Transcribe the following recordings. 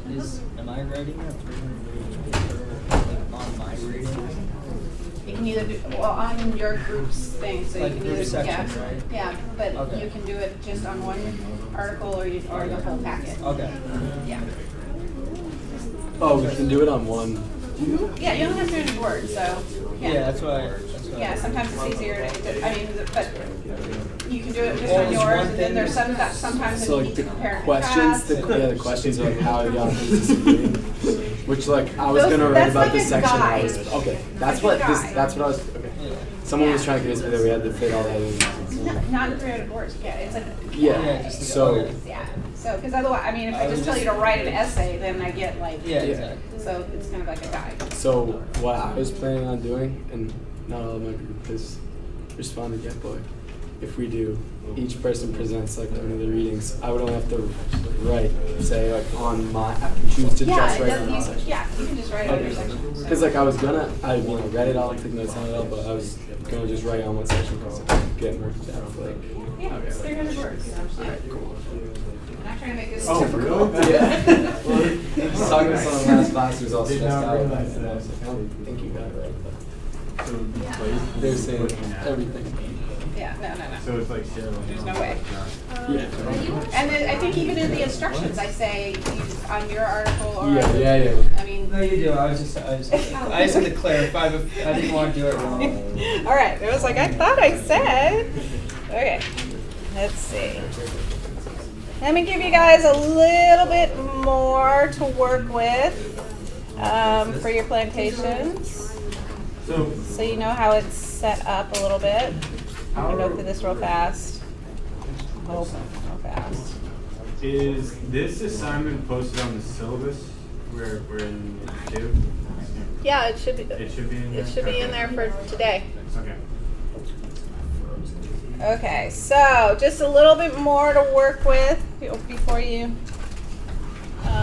Am I writing a 300 paper on my reading? You can either do, well, on your group's thing, so Like you can group either, section, right? yeah, but Okay. you can do it just on one article or the whole packet. Okay. Yeah. Oh, we can do it on one. Yeah, you only have 300 words, so, Yeah, yeah. that's why. Yeah, sometimes it's easier to, I mean, but you can do it just Well, on there's yours, one and then thing- there's some that sometimes So you like need the to compare and questions, contrast. the questions are like how y'all disagreeing. Which like I was Those- gonna write that's about like this a section. guide. I was okay. That's Like a what this. guide. That's what I was. Okay. Yeah. Someone was Yeah. trying to convince me that we had to fit all that in. Not in 300 words, yeah, it's a, Yeah. Yeah, just- So okay. yeah. So, because otherwise, I mean, if I I was just tell you to just- write an essay, then I get like, Yeah, Yeah. exactly. so it's kind of like a guide. so what I was planning on doing, and not all of my group has responded yet, but if we do, each person presents like one of the readings. I would only have to write, say like on my, choose to Yeah, just it write doesn't on my use, section. yeah, you can just write it on your section. so. Because like I was gonna, I read it all, took notes on it all, but I was gonna just write on one section because I could get more depth. Like, Yeah, it's 300 words. So, yeah. I'm not trying to make this Oh, difficult. really? yeah. Well, I was talking to someone last class who was all Did stressed not out about it, realize and I that. was like, I don't think you got it right. But Yeah. they're saying everything. Yeah, no. So it's like Cheryl. There's no way. Yeah. And then I think even in the instructions, I say use on your article or. Yeah. I mean. No, you do. I just had to clarify, but I didn't want to do it wrong. All right, it was like, I thought I said. Okay, let's see. Let me give you guys a little bit more to work with for your plantations. So you know how it's set up a little bit. I'm going to go through this real fast. Real fast. Is this assignment posted on the syllabus? We're in 2? Yeah, it should be. It should be in there? It should be in there for today. Okay. Okay, so just a little bit more to work with before you go.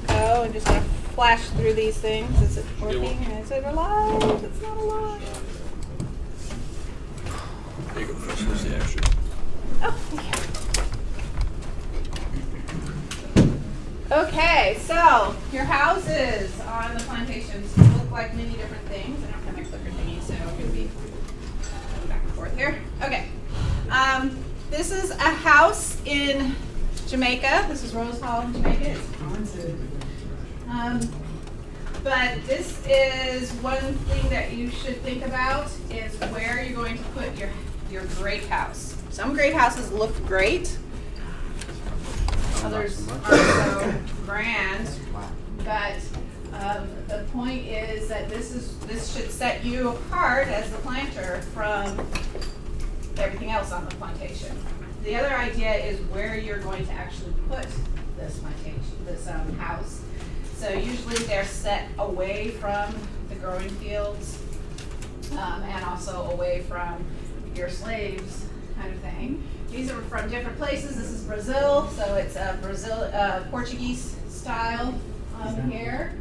I'm just going to flash through these things. Is it working? Is it alive? It's not alive. There you go, Here's the extra. Oh, thank you. Okay, so your houses on the plantations look like many different things. I don't have my clicker thingy, so I'm going to be going back and forth here. Okay. This is a house in Jamaica. This is Rose Hall in Jamaica. It's haunted. But this is one thing that you should think about is where you're going to put your grape house. Some grape houses look great. Others aren't so grand. But the point is that this should set you apart as the planter from everything else on the plantation. The other idea is where you're going to actually put this plantation, this house. So usually they're set away from the growing fields and also away from your slaves kind of thing. These are from different places. This is Brazil, so it's a Portuguese style here.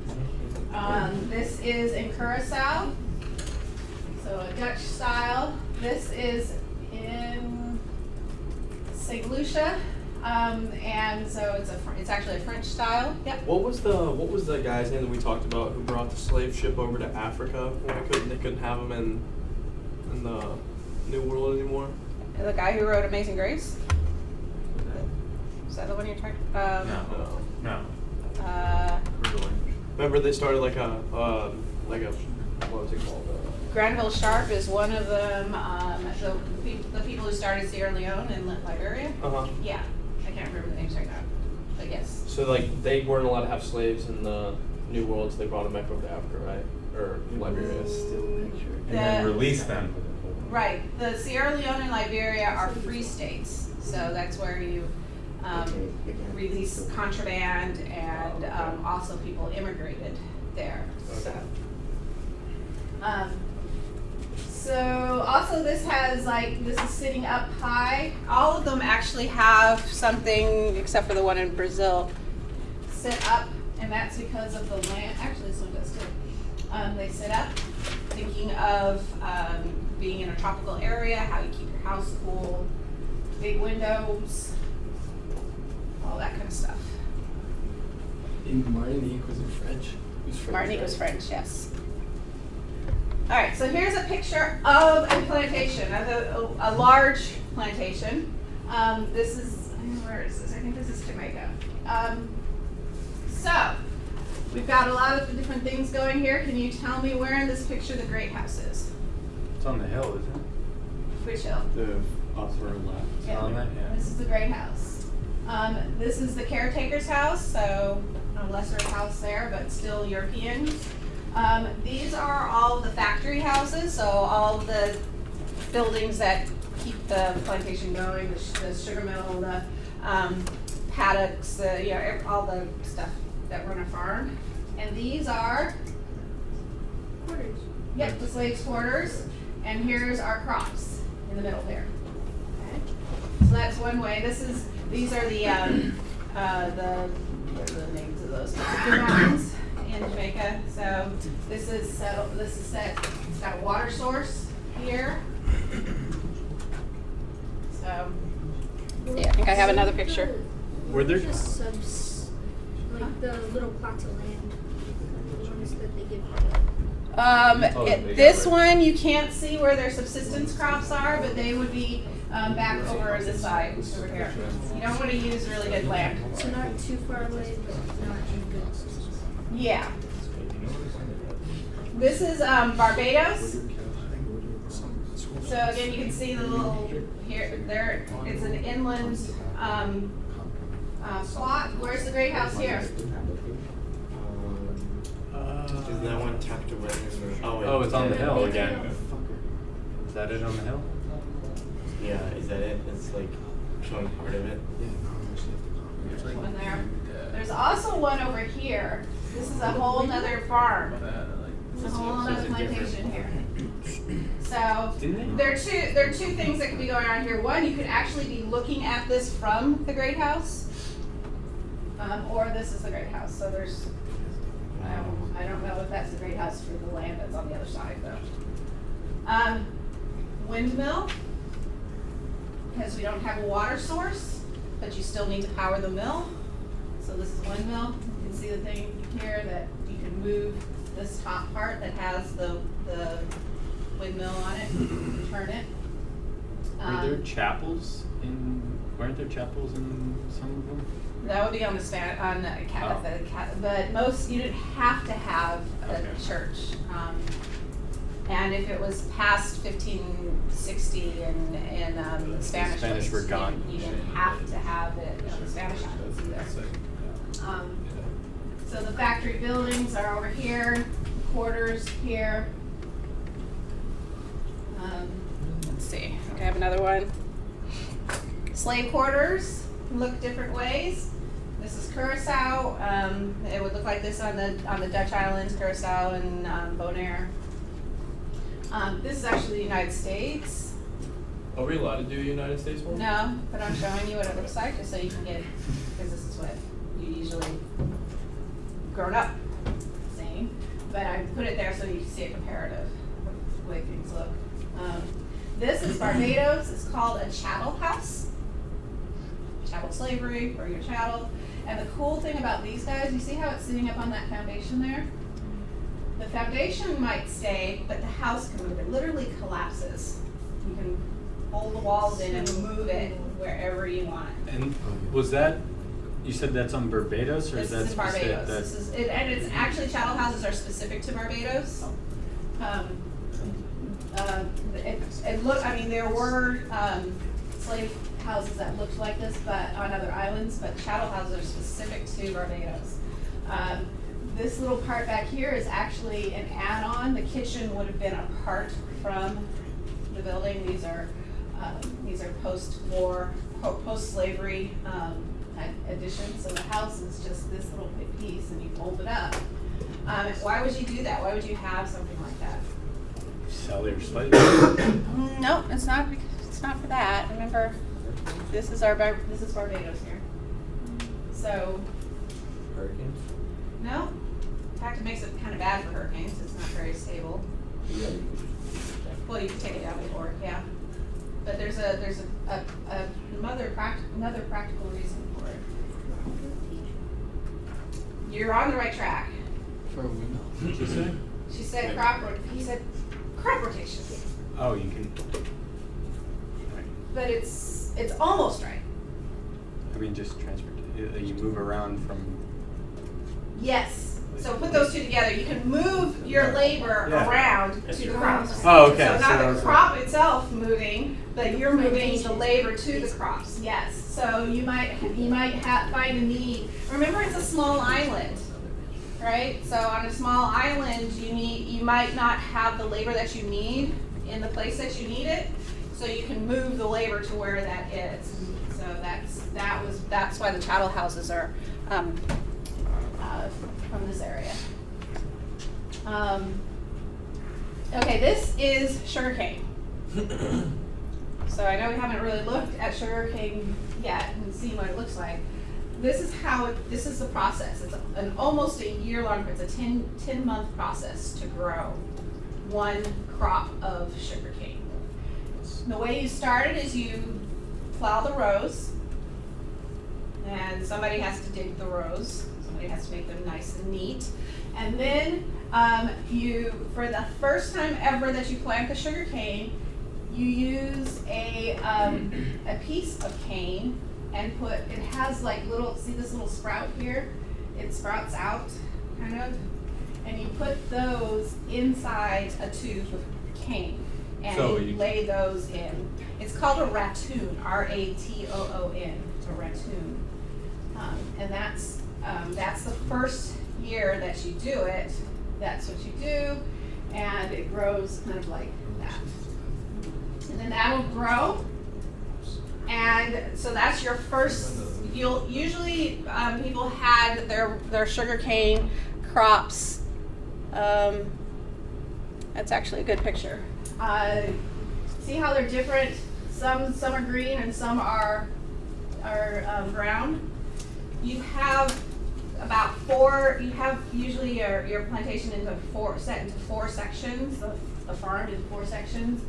This is in Curacao, so a Dutch style. This is in St. And so it's actually a French style. Yep. What was the guy's name that we talked about who brought the slave ship over to Africa when they couldn't have him in the New World anymore? The guy who wrote Amazing Grace. Is that the one you're talking? No. Remember they started like a what was it called? Granville Sharp is one of them. The people who started Sierra Leone and Liberia. Yeah, I can't remember the names right now, but yes. So like they weren't allowed to have slaves in the New World, so they brought them back over to Africa, right? Or Liberia. And then release them. Right. The Sierra Leone and Liberia are free states, so that's where you release contraband and also people immigrated there. So also this is sitting up high. All of them actually have something, except for the one in Brazil, sit up, and that's because of the land. Actually, this one does too. They sit up, thinking of being in a tropical area, how you keep your house cool, big windows, all that kind of stuff. In Martinique, was it French? It was French. Martinique right? was French, yes. All right, so here's a picture of a plantation, of a large plantation. This is, where is this? I think this is Jamaica. So, we've got a lot of different things going here. Can you tell me where in this picture the great house is? It's on the hill, isn't it? Which hill? The upper left. Yeah. On that, yeah. This is the great house. This is the caretaker's house, so a lesser house there, but still European. These are all the factory houses, so all the buildings that keep the plantation going, the sugar mill, the paddocks, all the stuff that run a farm. And these are Quarters. Yep, the slaves' quarters, and here's our crops in the middle there. Okay. So that's one way. These are the what are the names of those? The mountains in Jamaica. So this is settled. This is set. It's got a water source here. So yeah, I think I have another picture. Were there- Just like the little plots of land, the ones that they give. This one you can't see where their subsistence crops are, but they would be back over this side, over here. You don't want to use really good land. So not too far away, but not in good. Yeah. This is Barbados. So again, you can see the little here. There, it's an inland plot. Where's the great house here? Is that one tucked away? Oh, it's on the hill Big again. hill. Is that it on the hill? Yeah, is that it? It's like showing part of it. There's one there. There's also one over here. This is a whole nother farm. It's a whole other plantation here. So there are two things that could be going on here. One, you could actually be looking at this from the great house, or this is the great house. So there's, I don't know if that's the great house for the land that's on the other side though. Windmill, because we don't have a water source, but you still need to power the mill. So this is windmill. You can see the thing here that you can move this top part that has the windmill on it, turn it. Were there chapels weren't there chapels in some of them? That would be on but most, you didn't have to have a Okay. church. And if it was past 1560 and the Spanish Spanish were was, gone. you didn't have to have it, the Spanish islands either. So the factory buildings are over here, quarters here. Let's see, I have another one. Slave quarters look different ways. This is Curacao. It would look like this on the Dutch islands, Curacao and Bonaire. This is actually the United States. Are we allowed to do a United States one? No, but I'm showing you what it looks like just so you can get, because this is what you usually grown up seeing. But I put it there so you can see a comparative of the way things look. This is Barbados. It's called a chattel house. Chattel slavery, or your chattel. And the cool thing about these guys, you see how it's sitting up on that foundation there? The foundation might stay, but the house can move. It literally collapses. You can hold the walls in and move it wherever you want. And was that, you said that's on Barbados, or This is that is in specific? Barbados. This is, and it's actually chattel houses are specific to Barbados. There were slave houses that looked like this, but on other islands. But chattel houses are specific to Barbados. This little part back here is actually an add-on. The kitchen would have been apart from the building. These are post-war, post-slavery additions. So the house is just this little piece, and you fold it up. Why would you do that? Why would you have something like that? Sell your slaves. No, it's not. It's not for that. Remember, this is Barbados here. So Hurricanes? no. In fact, it makes it kind of bad for hurricanes. It's not very stable. Yeah. Well, you can take it down before, yeah. But there's another practical reason for it. you're on the right track. For women. What'd you say? She said he said crop rotation. Oh, you can. But it's almost right. I mean, just transfer. You move around from. Yes. So put those two together. You can move your labor Yeah. around That's to the your crops. Oh, okay. So not So the it's crop itself moving, but you're moving the Plantation. labor to the crops. Yes. So you might find a need. Remember, it's a small island, right? So on a small island, you might not have the labor that you need in the place that you need it. So you can move the labor to where that is. So that's why the chattel houses are from this area. Okay, this is sugarcane. So I know we haven't really looked at sugarcane yet and seen what it looks like. This is the process. It's almost a year long, it's a 10-month process to grow one crop of sugarcane. The way you start it is you plow the rows, and somebody has to dig the rows. Somebody has to make them nice and neat. And then for the first time ever that you plant the sugarcane, you use a piece of cane and it has like see this little sprout here? It sprouts out, kind of. And you put those inside a tube of cane. And So you lay those in. It's called a ratoon, R-A-T-O-O-N. It's a ratoon. And that's the first year that you do it. That's what you do, and it grows kind of like that. And then that'll grow, and so that's your first. You'll usually people had their sugarcane crops. That's actually a good picture. See how they're different? Some are green and some are brown. You have about four. You have usually your plantation set into four sections. The farm into four sections,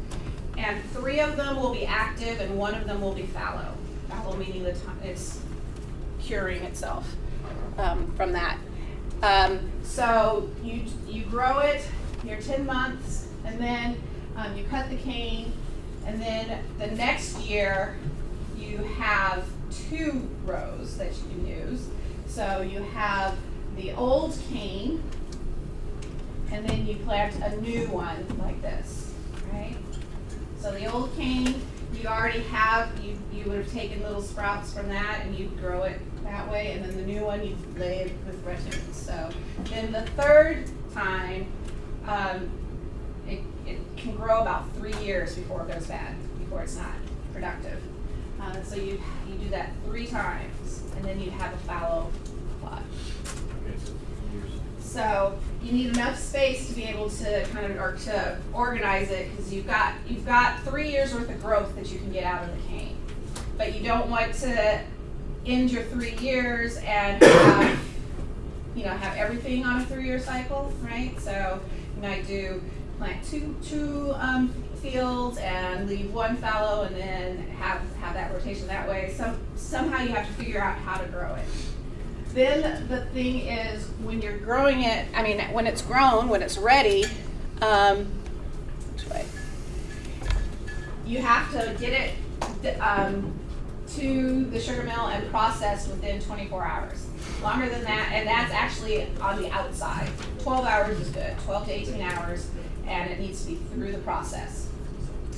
and 3 of them will be active and 1 of them will be fallow. Fallow meaning it's curing itself from that. So you grow it. You're 10 months, and then you cut the cane, and then the next year you have 2 rows that you can use. So you have the old cane, and then you plant a new one like this, right? So the old cane, you already have, you would have taken little sprouts from that and you'd grow it that way, and then the new one you'd lay it with ratoons. So then the third time, it can grow about 3 years before it goes bad, before it's not productive. So you do that 3 times, and then you have a fallow plot. Okay, so years. So you need enough space to be able to to organize it, because you've got 3 years worth of growth that you can get out of the cane, but you don't want to end your 3 years and have everything on a 3-year cycle, right? So you might plant two fields and leave 1 fallow, and then have that rotation that way. Somehow you have to figure out how to grow it. Then the thing is, when you're growing it, when it's grown, when it's ready, you have to get it to the sugar mill and processed within 24 hours. Longer than that, and that's actually on the outside. 12 hours is good, 12 to 18 hours, and it needs to be through the process.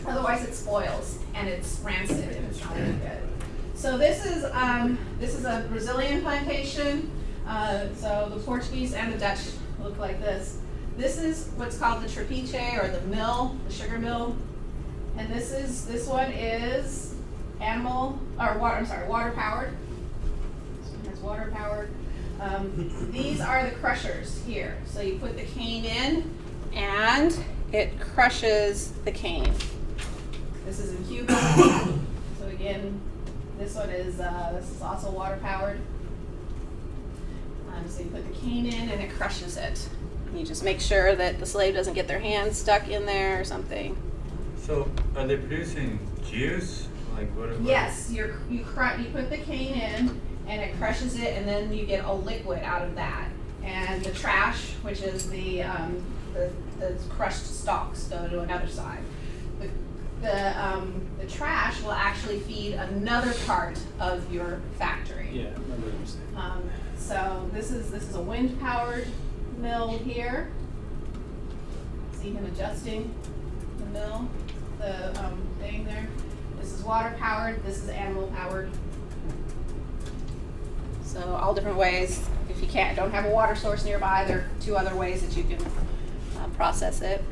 Otherwise it spoils, and it's rancid, and it's not really good. So this is a Brazilian plantation. So the Portuguese and the Dutch look like this. This is what's called the trapiche, or the mill, the sugar mill. And this one is water powered. It's water powered. These are the crushers here. So you put the cane in, and it crushes the cane. This is in Cuba. So again, this one is also water powered. So you put the cane in and it crushes it. You just make sure that the slave doesn't get their hands stuck in there or something. So, are they producing juice? Like what? Yes, you put the cane in, and it crushes it, and then you get a liquid out of that. And the trash, which is the crushed stalks, go to another side. The trash will actually feed another part of your factory. Yeah, I remember what you saying. So this is a wind-powered mill here. See him adjusting the mill, the thing there. This is water-powered. This is animal-powered. So all different ways. If you don't have a water source nearby, there are 2 other ways that you can process it.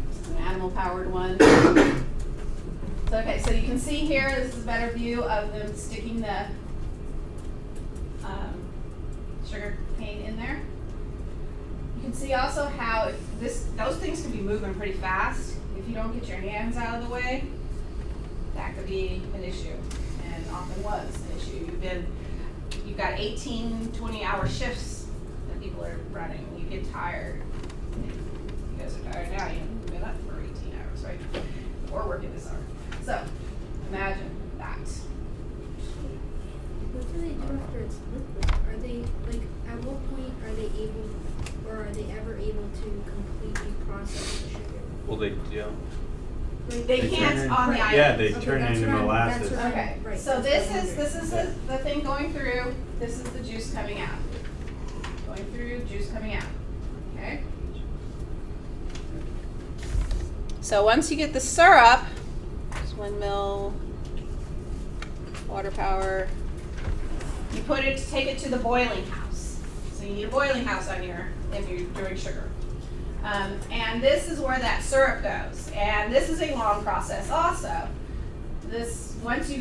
This is an animal-powered one. So, okay, so you can see here, this is a better view of them sticking the sugar cane in there. You can see also how those things can be moving pretty fast. If you don't get your hands out of the way, that could be an issue, and often was an issue. You've got 18, 20-hour shifts that people are running. You get tired. You guys are tired now. You haven't been up for 18 hours, right? Or working this hard. So imagine that. What do they do after it's liquid? Are they, like, at what point are they able, or are they ever able to completely process the sugar? Well, they yeah. Like, They They can't turn on the in- island. Yeah, they Okay, turn it that's into what I'm- molasses. that's what I'm- Okay, right, so that's what I'm this is wondering. the thing going through. This is the juice coming out. Going through, juice coming out. Okay. So once you get the syrup, there's windmill, water power. You take it to the boiling house. So you need a boiling house if you're doing sugar. And this is where that syrup goes. And this is a long process also. Once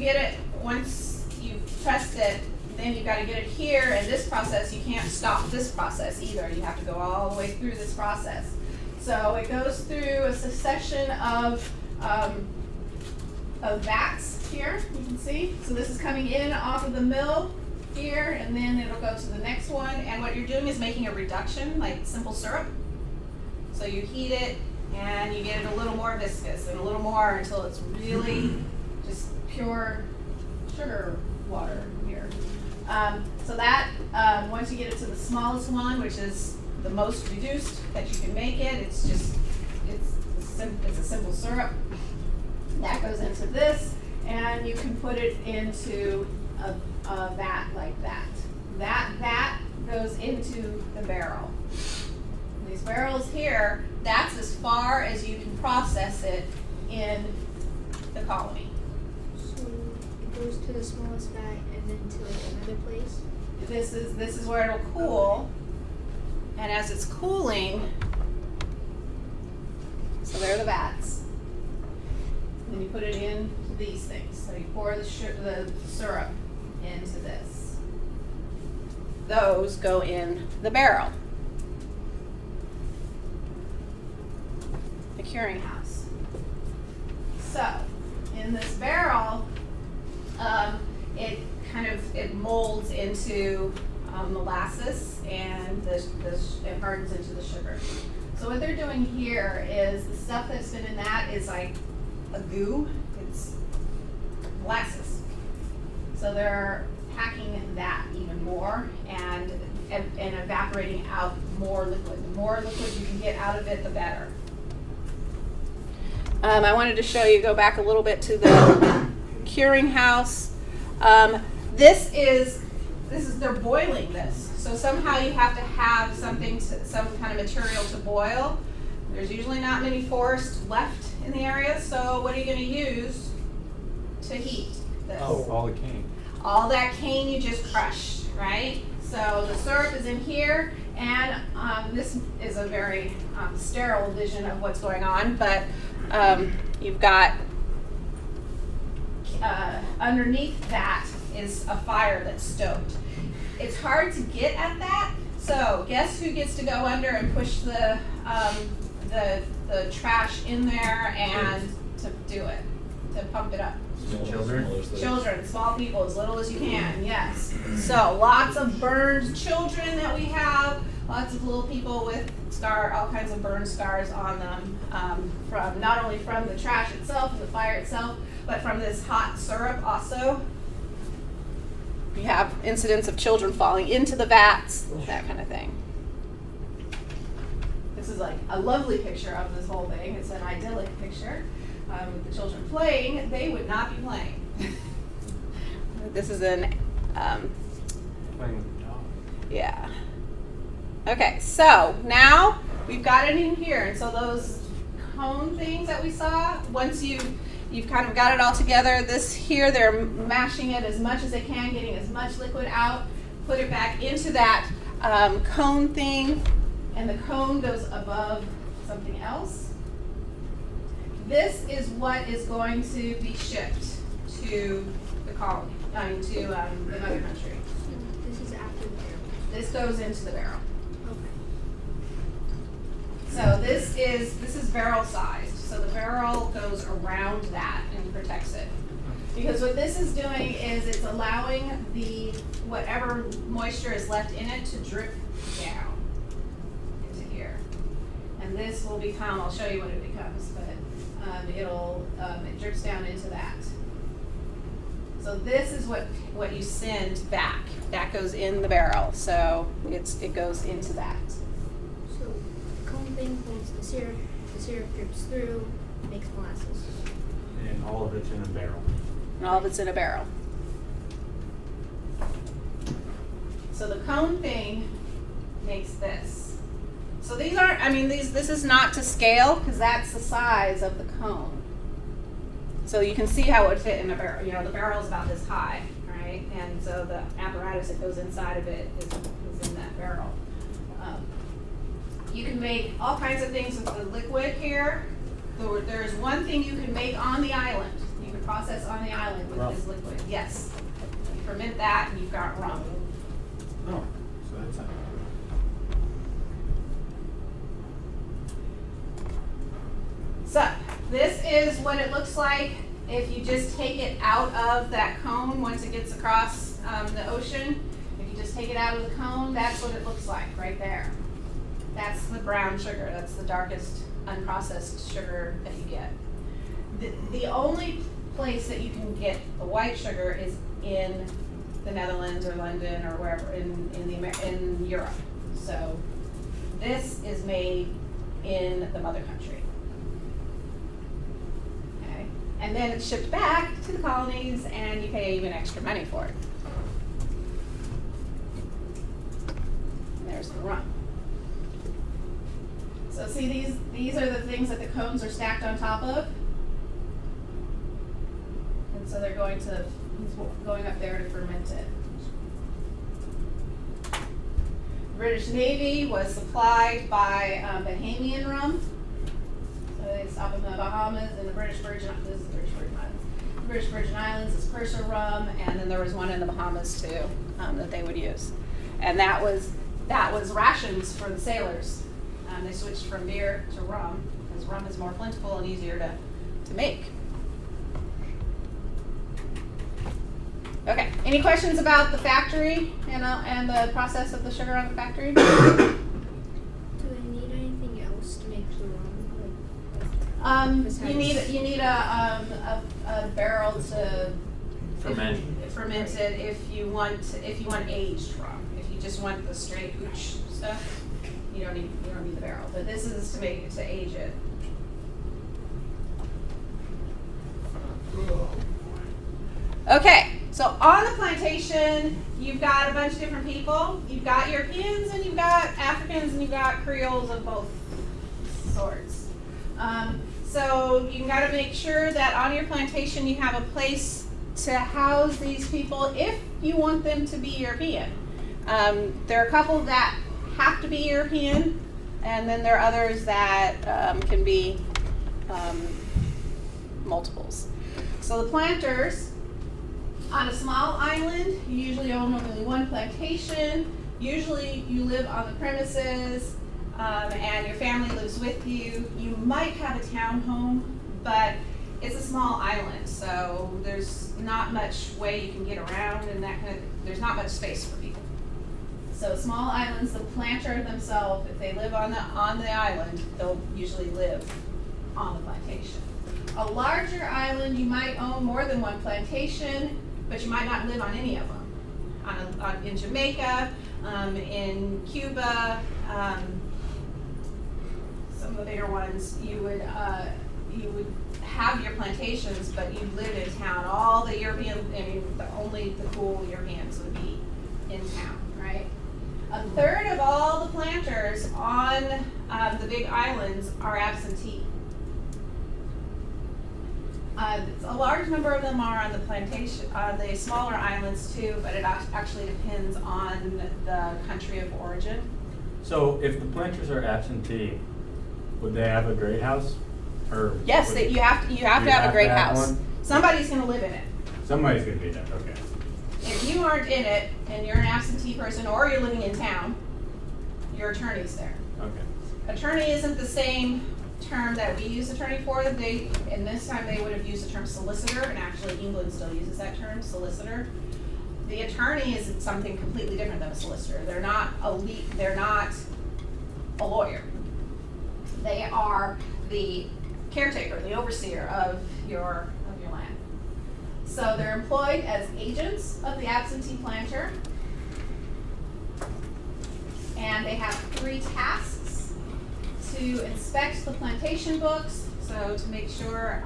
you've pressed it, then you've got to get it here, and this process, you can't stop this process either. You have to go all the way through this process. So it goes through a succession of vats here, you can see. So this is coming in off of the mill here, and then it'll go to the next one. And what you're doing is making a reduction, like simple syrup. So you heat it, and you get it a little more viscous, and a little more until it's really just pure sugar water here. So that, once you get it to the smallest one, which is the most reduced that you can make it, it's a simple syrup. That goes into this, and you can put it into a vat like that. That vat goes into the barrel. These barrels here, that's as far as you can process it in the colony. So it goes to the smallest vat and then to like another place? This is where it'll cool, and as it's cooling, so there are the vats. And then you put it into these things. So you pour the syrup into this. Those go in the barrel. The curing house. So in this barrel, it molds into molasses, and it hardens into the sugar. So what they're doing here is the stuff that's been in that is like a goo. It's molasses. So they're packing that even more and evaporating out more liquid. The more liquid you can get out of it, the better. I wanted to show you, go back a little bit to the curing house. They're boiling this. So somehow you have to have some kind of material to boil. There's usually not many forests left in the area, so what are you going to use to heat this? Oh, all the cane. All that cane you just crushed, right? So the syrup is in here, and this is a very sterile vision of what's going on, but you've got underneath that is a fire that's stoked. It's hard to get at that, so guess who gets to go under and push the trash in there and to do it, to pump it up? Children? Children, small people, as little as you can, yes. So lots of burned children that we have, lots of little people with all kinds of burn scars on them, from not only from the trash itself and the fire itself, but from this hot syrup also. You have incidents of children falling into the vats, that kind of thing. This is like a lovely picture of this whole thing. It's an idyllic picture. With the children playing, they would not be playing. This is an, Playing with the dog. yeah. Okay, so now we've got it in here. And so those cone things that we saw, once you've kind of got it all together, this here, they're mashing it as much as they can, getting as much liquid out, put it back into that cone thing, and the cone goes above something else. This is what is going to be shipped to the colony, to the mother country. This is after the barrel. This goes into the barrel. Okay. So this is barrel sized. So the barrel goes around that and protects it. Because what this is doing is it's allowing the whatever moisture is left in it to drip down into here. And this will become, I'll show you what it becomes, but it drips down into that. So this is what you send back. That goes in the barrel. So it goes into that. So the cone thing holds the syrup drips through, makes molasses. And all of it's in a barrel. And all of it's in a barrel. So the cone thing makes this. So these aren't, this is not to scale because that's the size of the cone. So you can see how it would fit in a barrel. You know, the barrel is about this high, right? And so the apparatus that goes inside of it is in that barrel. You can make all kinds of things with the liquid here. There's one thing you can make on the island. You can process on the island with this liquid. Yes. You ferment that and you've got rum. Oh, so that's how. So this is what it looks like if you just take it out of that cone once it gets across the ocean. If you just take it out of the cone, that's what it looks like right there. That's the brown sugar. That's the darkest unprocessed sugar that you get. The only place that you can get the white sugar is in the Netherlands or London or wherever in Europe. So this is made in the mother country. Okay, and then it's shipped back to the colonies, and you pay even extra money for it. And there's the rum. So see, these are the things that the cones are stacked on top of. And so they're going up there to ferment it. The British Navy was supplied by Bahamian rum. So they stop in the Bahamas and the British Virgin Islands. This is the British Virgin Islands. The British Virgin Islands is Purser rum, and then there was one in the Bahamas too that they would use. And that was rations for the sailors. They switched from beer to rum because rum is more plentiful and easier to make. Okay, any questions about the factory and the process of the sugar on the factory? Do they need anything else to make the rum? You need a barrel to ferment it if you want aged rum. If you just want the straight hooch stuff, you don't need the barrel. But this is to age it. Okay, so on the plantation, you've got a bunch of different people. You've got Europeans, and you've got Africans, and you've got Creoles of both sorts. So you got to make sure that on your plantation you have a place to house these people if you want them to be European. There are a couple that have to be European, and then there are others that can be multiples. So the planters, on a small island, you usually own only one plantation. Usually you live on the premises and your family lives with you. You might have a townhome, but it's a small island, so there's not much way you can get around, and there's not much space for people. So small islands, the planter themselves, if they live on the island, they'll usually live on the plantation. A larger island, you might own more than one plantation, but you might not live on any of them. in Jamaica, in Cuba, some of the bigger ones, you would have your plantations, but you'd live in town. All the only the cool Europeans would be in town, right? A third of all the planters on the big islands are absentee. A large number of them are on the plantation, the smaller islands too, but it actually depends on the country of origin. So if the planters are absentee, would they have a great house? Or Yes, would- you have to have a great house. one? Somebody's going to live in it. Somebody's gonna be there, okay. If you aren't in it and you're an absentee person or you're living in town, your attorney's there. Okay. Attorney isn't the same term that we use attorney for. In this time they would have used the term solicitor, and actually England still uses that term, solicitor. The attorney is something completely different than a solicitor. They're not they're not a lawyer. They are the caretaker, the overseer of your land. So they're employed as agents of the absentee planter, and they have 3 tasks: to inspect the plantation books, so to make sure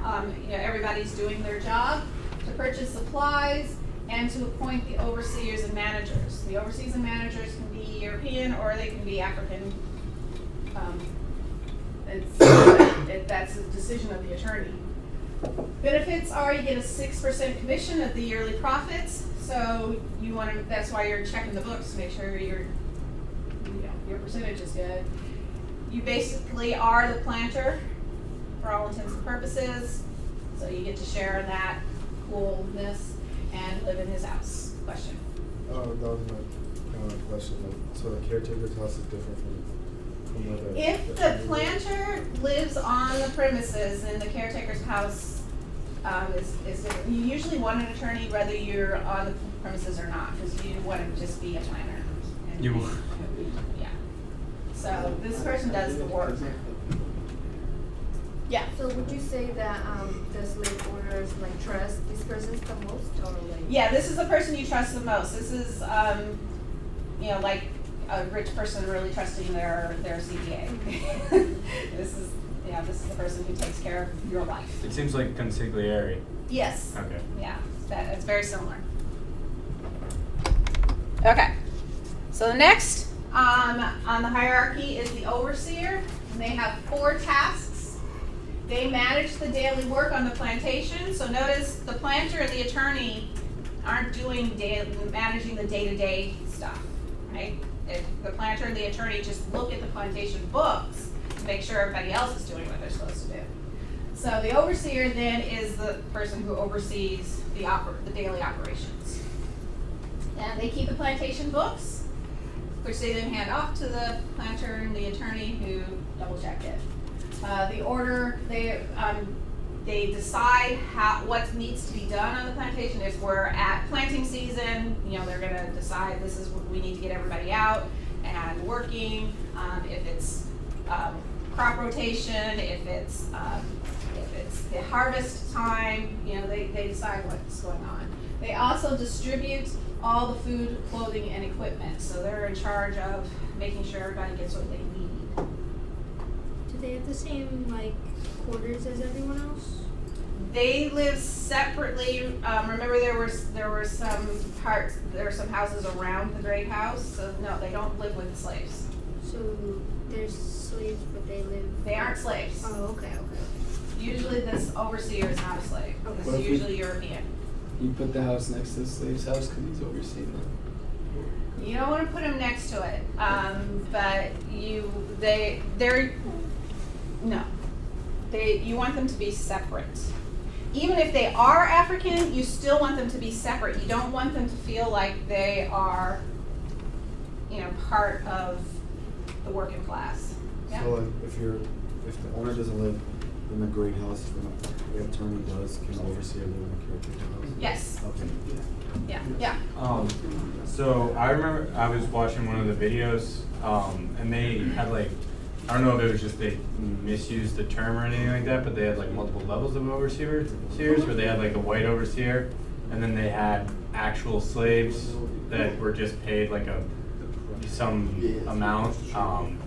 everybody's doing their job, to purchase supplies, and to appoint the overseers and managers. The overseers and managers can be European or they can be African. That's a decision of the attorney. Benefits are you get a 6% commission of the yearly profits. So that's why you're checking the books to make sure your percentage is good. You basically are the planter for all intents and purposes. So you get to share in that coolness and live in his house. Question? That was my question. So the caretaker's house is different from the If the planter lives on the premises, then the caretaker's house is different. You usually want an attorney whether you're on the premises or not, because you want to just be a planner. Yeah. So this person does the work. Yeah. So would you say that the slave owners like trust this person the most, or like? Yeah, this is the person you trust the most. This is like a rich person really trusting their CPA. This is the person who takes care of your life. It seems like consigliere. Yes. Okay. Yeah, it's very similar. Okay. So the next on the hierarchy is the overseer, and they have 4 tasks. They manage the daily work on the plantation. So notice the planter and the attorney aren't doing managing the day-to-day stuff, right? If the planter and the attorney just look at the plantation books to make sure everybody else is doing what they're supposed to do. So the overseer then is the person who oversees the daily operations. And they keep the plantation books, which they then hand off to the planter and the attorney who double check it. The order, they decide what needs to be done on the plantation. If we're at planting season, they're going to decide this is what we need to get everybody out and working. If it's crop rotation, if it's the harvest time, they decide what's going on. They also distribute all the food, clothing, and equipment. So they're in charge of making sure everybody gets what they need. Do they have the same quarters as everyone else? They live separately. Remember, there were some houses around the great house. So no, they don't live with the slaves. So there's slaves, but they live. They aren't slaves. Oh, okay. Usually, this overseer is not a slave. Okay. This What is if we- usually European. You put the house next to the slave's house because he's overseeing that. You don't want to put them next to it, but you want them to be separate. Even if they are African, you still want them to be separate. You don't want them to feel like they are, part of the working class. Yeah? So if the owner doesn't live in the great house, the attorney does, can overseer live in the caretaker house? Yes. Okay. Yeah. So I remember I was watching one of the videos, and they had I don't know if it was just they misused the term or anything like that, but they had multiple levels of overseers, where they had a white overseer, and then they had actual slaves that were just paid like some amount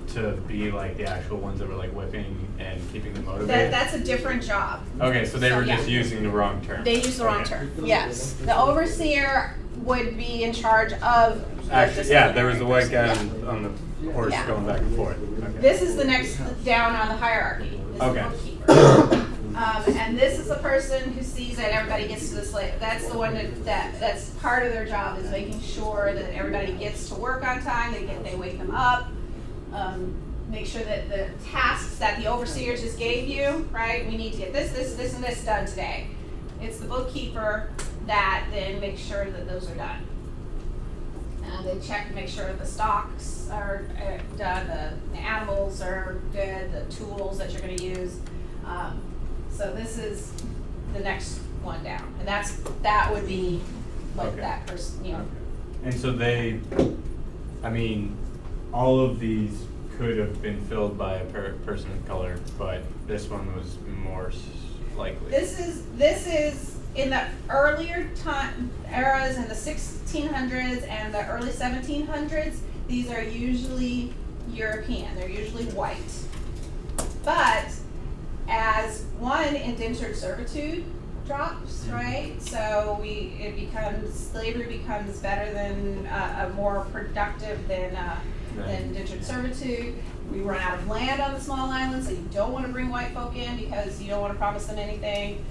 to be like the actual ones that were like whipping and keeping them motivated? That's a different job. Okay, so they were yeah. just using the wrong term. They use the wrong Okay. term, yes. The overseer would be in charge of the Actually, yeah, there was the white guy disciplinary. on the horse Yeah. going back and forth. Okay. This is the next down on the hierarchy, is the Okay. bookkeeper. And this is the person who sees that everybody gets to the slave. That's the one that's part of their job, is making sure that everybody gets to work on time. They wake them up. Make sure that the tasks that the overseer just gave you, right? We need to get this, and this done today. It's the bookkeeper that then makes sure that those are done. They check to make sure the stocks are done, the animals are good, the tools that you're going to use. So this is the next one down, and that would be like Okay. that person, you know. And so all of these could have been filled by a person of color, but this one was more likely. This is in the earlier time eras in the 1600s and the early 1700s. These are usually European. They're usually white, but as one, indentured servitude drops, right? So slavery becomes better than more productive than indentured servitude. We run out of land on the small islands, so you don't want to bring white folk in because you don't want to promise them anything.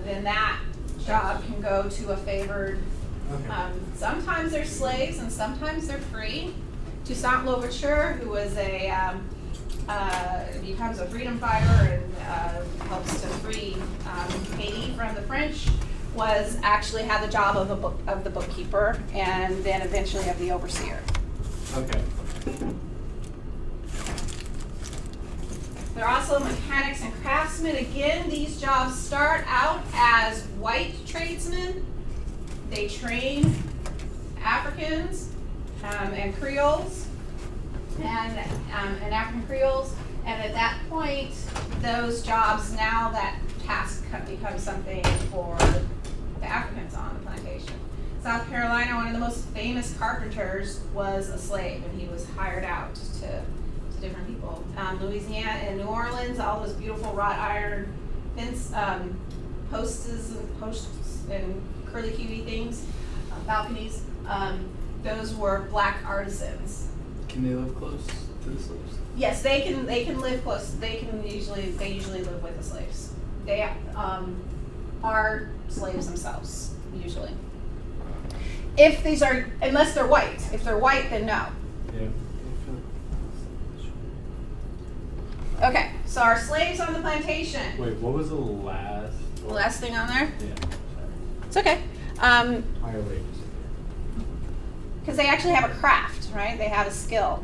Then that job can go to a favored. Sometimes they're slaves and sometimes they're free. Toussaint Louverture, who was becomes a freedom fighter and helps to free Haiti from the French, had the job of the bookkeeper and then eventually of the overseer. Okay. There are also mechanics and craftsmen. Again, these jobs start out as white tradesmen. They train Africans and Creoles and African Creoles, and at that point, those jobs, now that task becomes something for the Africans on the plantation. South Carolina, one of the most famous carpenters was a slave, and he was hired out to different people. Louisiana and New Orleans, all those beautiful wrought iron fence posts and curly-cuey things, balconies. Those were black artisans. Can they live close to the slaves? Yes, they can live close. They usually live with the slaves. They are slaves themselves, usually. Unless they're white. If they're white, then no. Yeah. Okay, so our slaves on the plantation. Wait, what was the last? The last thing on there? Yeah. Sorry. It's okay. Higher wages. Because they actually have a craft, right? They have a skill.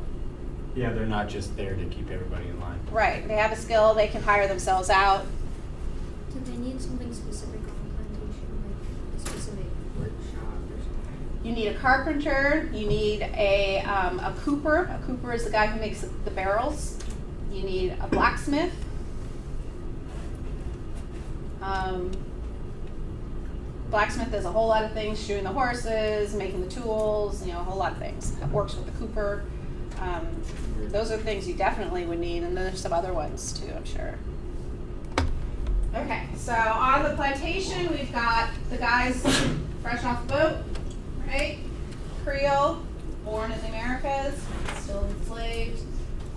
Yeah, they're not just there to keep everybody in line. Right, they have a skill, they can hire themselves out. Do they need something specific on the plantation, like a specific workshop or something? You need a carpenter, you need a cooper. A cooper is the guy who makes the barrels. You need a blacksmith. Blacksmith does a whole lot of things, shoeing the horses, making the tools, a whole lot of things. Works with the cooper. Those are things you definitely would need, and there's some other ones too, I'm sure. Okay, so on the plantation, we've got the guys fresh off the boat, right? Creole, born in the Americas, still enslaved.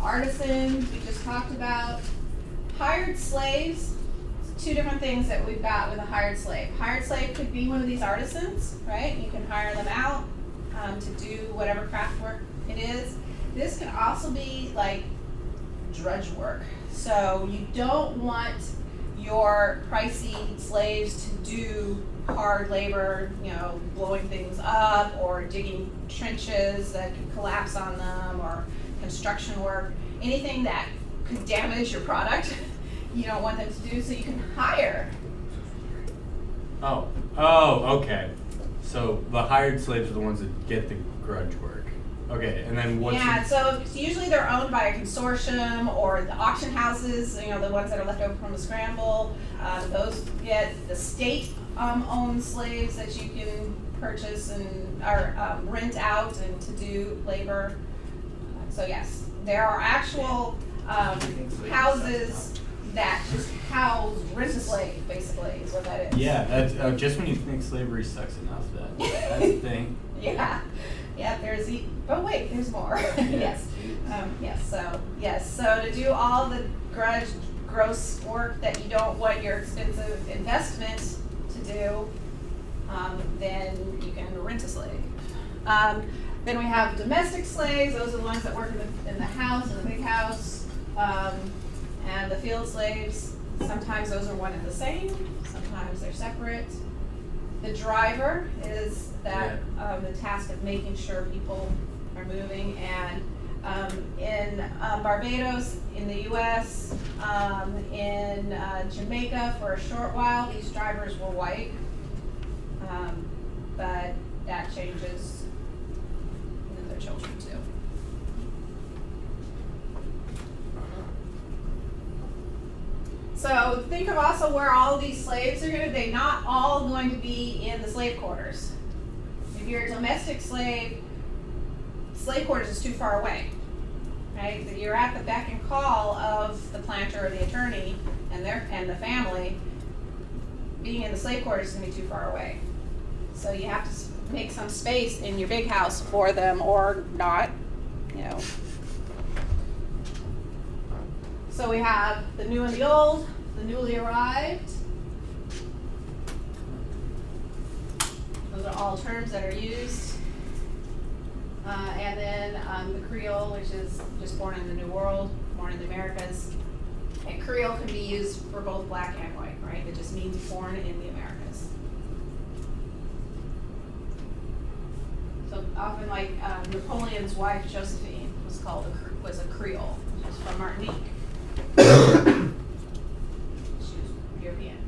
Artisans, we just talked about. Hired slaves, two different things that we've got with a hired slave. Hired slave could be one of these artisans, right? You can hire them out to do whatever craft work it is. This can also be like drudge work. So you don't want your pricey slaves to do hard labor, blowing things up or digging trenches that could collapse on them, or construction work, anything that could damage your product. You don't want them to do, so you can hire. Oh, okay. So the hired slaves are the ones that get the grudge work. Okay, and then what's So usually they're owned by a consortium or the auction houses, the ones that are left over from the scramble. Those get the state owns slaves that you can purchase and, or rent out and to do labor. So yes, there are actual houses that just house rent-a-slave, basically, is what that is. Yeah, that's just when you think slavery sucks enough, that's the thing. Yeah, yeah, oh wait, there's more. Yes, so to do all the gross work that you don't want your expensive investment to do, then you can rent a slave. Then we have domestic slaves. Those are the ones that work in the house, in the big house. And the field slaves, sometimes those are one and the same, sometimes they're separate. The driver is that the task of making sure people are moving. And in Barbados, in the US, in Jamaica for a short while, these drivers were white. But that changes in their children too. So think of also where all of these slaves are they're not all going to be in the slave quarters. If you're a domestic slave, slave quarters is too far away, right? So you're at the beck and call of the planter or the attorney and the family. Being in the slave quarters is going to be too far away. So you have to make some space in your big house for them or not, you know. So we have the new and the old, the newly arrived. Those are all terms that are used. And then the Creole, which is just born in the New World, born in the Americas. And Creole can be used for both black and white, right? It just means born in the Americas. So often, like Napoleon's wife Josephine was a Creole, which is from Martinique. She was European.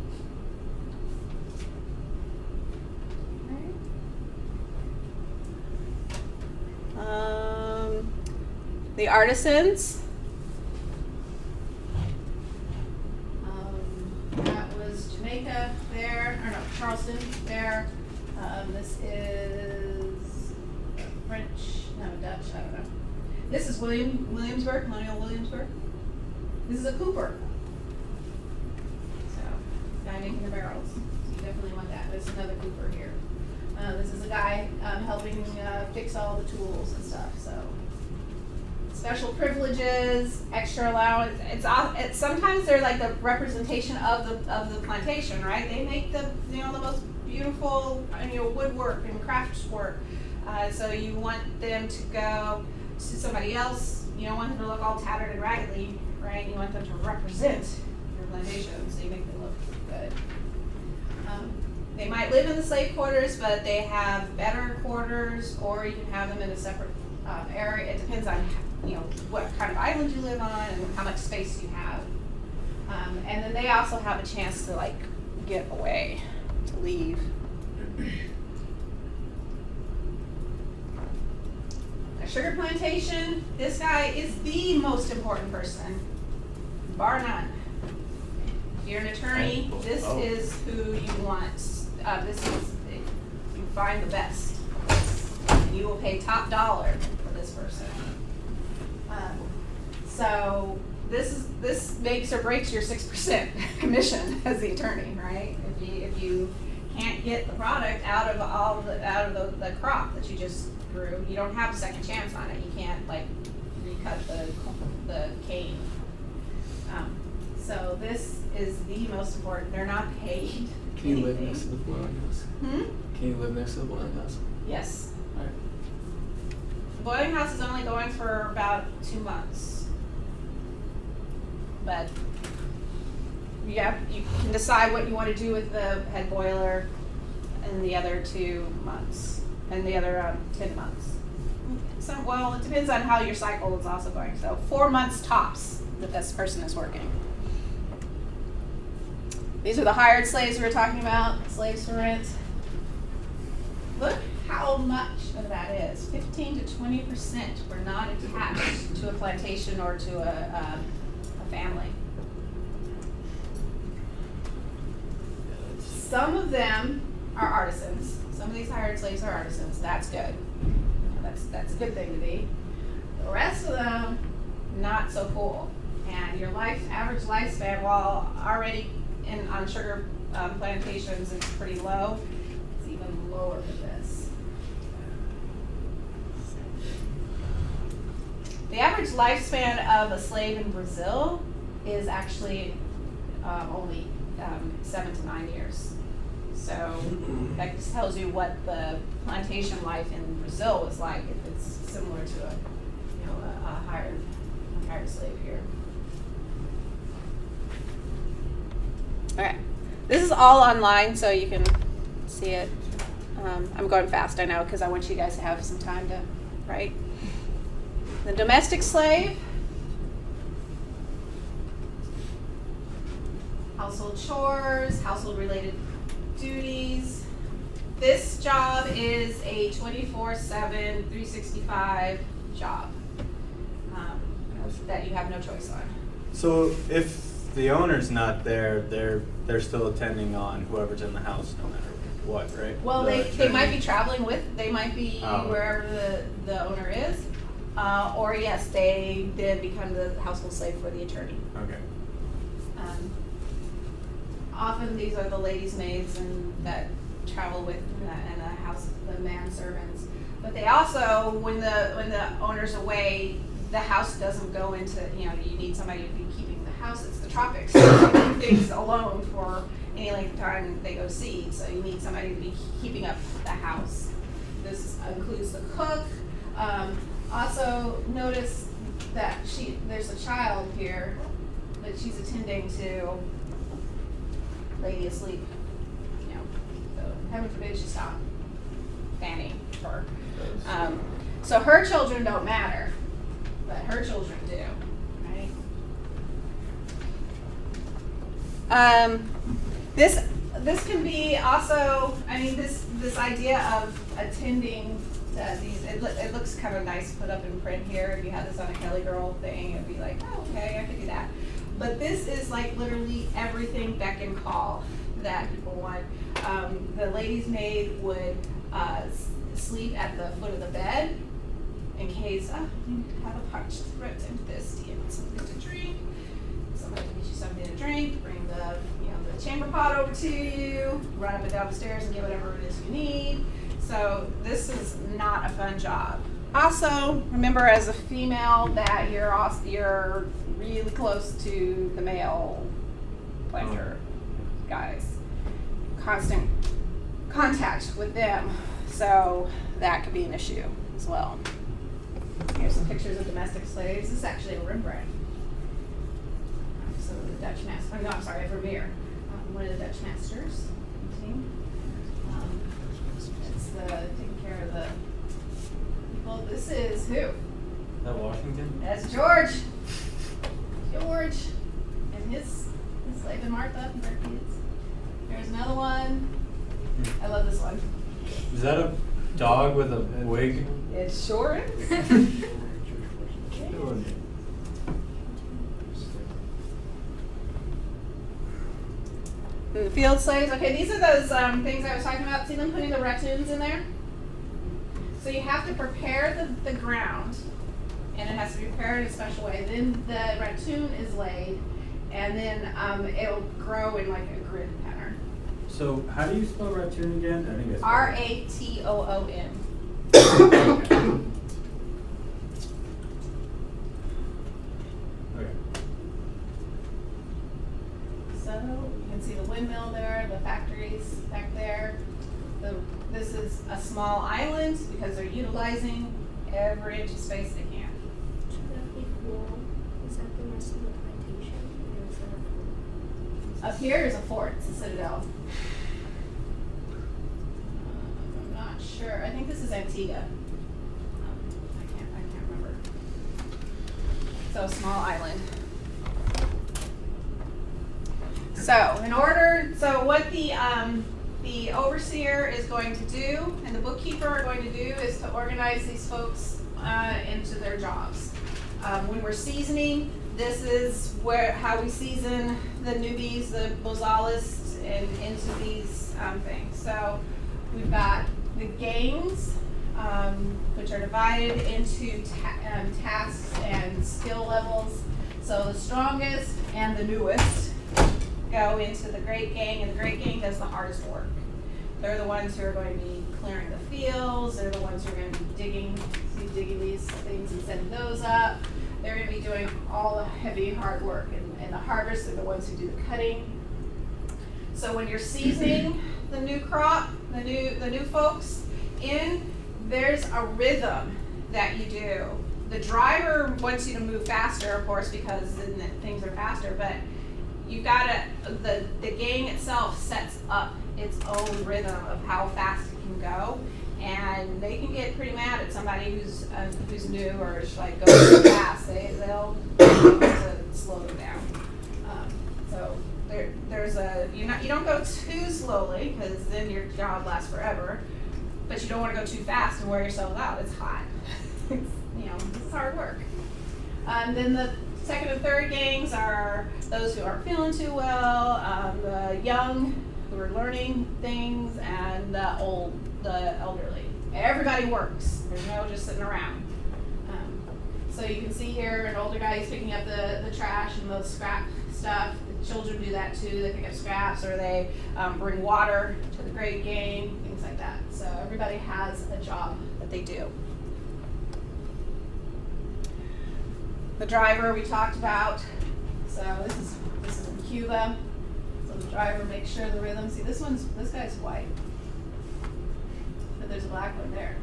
Right. The artisans. That was Jamaica there, or no, Charleston there. This is French, no, Dutch, I don't know. This is Williamsburg, Colonial Williamsburg. This is a cooper. So, guy making the barrels. So you definitely want that. This is another cooper here. This is a guy helping fix all the tools and stuff. So, special privileges, extra allowance. It's sometimes they're like the representation of the plantation, right? They make the the most beautiful woodwork and crafts work. So you want them to go to somebody else. You don't want them to look all tattered and raggedy, right? You want them to represent your plantation, so you make them look good. They might live in the slave quarters, but they have better quarters, or you can have them in a separate area. It depends on what kind of island you live on and how much space you have. And then they also have a chance to get away, to leave. A sugar plantation, this guy is the most important person, bar none. If you're an attorney, this is who you want. You find the best. And you will pay top dollar for this person. So this makes or breaks your 6% commission as the attorney, right? If you can't get the product out of the crop that you just grew, you don't have a second chance on it. You can't recut the cane. So this is the most important. They're not paid. Can you live next to the boiling house? Can you live next to the boiling house? Yes. All right. The boiling house is only going for about 2 months. But you can decide what you want to do with the head boiler in the other 2 months and the other 10 months. Well, it depends on how your cycle is also going. So 4 months tops that this person is working. These are the hired slaves we were talking about, slaves for rent. Look how much of that is. 15 to 20% were not attached to a plantation or to a family. Some of them are artisans. some of these hired slaves are artisans. That's good. That's a good thing to be. The rest of them, not so cool. And your average lifespan, while already on sugar plantations is pretty low, it's even lower than this. The average lifespan of a slave in Brazil is actually only 7 to 9 years. So that just tells you what the plantation life in Brazil was like, if it's similar to a hired slave here. All right, this is all online, so you can see it. I'm going fast, I know, because I want you guys to have some time to write. The domestic slave, household chores, household-related duties. This job is a 24/7, 365 job that you have no choice on. So if the owner's not there, they're still attending on whoever's in the house, no matter what, right? Well, The they might be attorney. traveling with, they might be wherever the owner is, or yes, they then become the household slave for the attorney. Okay. Often these are the ladies' maids that travel with in the house, the manservants. But they also, when the owner's away, the house doesn't go into, you need somebody to be keeping the house. It's the tropics. So you leave things alone for any length of time they go to sea. So you need somebody to be keeping up the house. This includes the cook. Also notice that there's a child here that she's attending to, lady asleep. So heaven forbid she stop fanning her. So her children don't matter, but her children do, right? This can be also, this idea of attending these, it looks kind of nice put up in print here. If you had this on a Kelly Girl thing, it'd be like, oh, okay, I could do that. But this is like literally everything beck and call that people want. The lady's maid would sleep at the foot of the bed in case you have a parched throat and thirsty and want something to drink. Somebody can get you something to drink, bring the chamber pot over to you, run up and down the stairs and get whatever it is you need. So this is not a fun job. Also, remember as a female that you're really close to the male planter guys. Constant contact with them, so that could be an issue as well. Here's some pictures of domestic slaves. This is actually a Rembrandt. So the Dutch master, Vermeer. One of the Dutch masters. It's taking care of the people. This is who? Is that Washington? That's George. George and his slave and Martha and their kids. There's another one. I love this one. Is that a dog with a wig? It sure is. The field slaves. Okay, these are those things I was talking about. See them putting the ratoons in there? So you have to prepare the ground, and it has to be prepared in a special way. Then the ratoon is laid, and then it'll grow in like a grid pattern. So how do you spell ratoon again? I think it's R-A-T-O-O-N. Okay. So you can see the windmill there, the factories back there. This is a small island because they're utilizing every inch of space they can. Should that be full? Is that the rest of the plantation? Or is that a full? Up here is a fort, it's a citadel. I'm not sure. I think this is Antigua. I can't remember. So a small island. So what the overseer is going to do and the bookkeeper are going to do is to organize these folks into their jobs. When we're seasoning, this is how we season the newbies, the bozales, and into these things. So We've got the gangs, which are divided into tasks and skill levels. So the strongest and the newest go into the great gang, and the great gang does the hardest work. They're the ones who are going to be clearing the fields. They're the ones who are going to be digging these things and setting those up. They're going to be doing all the heavy, hard work. And the harvest are the ones who do the cutting. So when you're seasoning the new crop, the new folks in, there's a rhythm that you do. The driver wants you to move faster, of course, because then things are faster, but you've got to, the gang itself sets up its own rhythm of how fast it can go, and they can get pretty mad at somebody who's new or is like going too fast. They'll to slow them down. So there's you don't go too slowly, because then your job lasts forever, but you don't want to go too fast and wear yourself out. It's hot. It's hard work. Then the second and third gangs are those who aren't feeling too well, the young who are learning things, and the elderly. Everybody works. There's no just sitting around. So you can see here an older guy is picking up the trash and the scrap stuff. The children do that too. They pick up scraps, or they bring water to the great gang, things like that. So everybody has a job that they do. The driver we talked about. So this is in Cuba. So the driver makes sure the rhythm. See, this guy's white, but there's a black one there.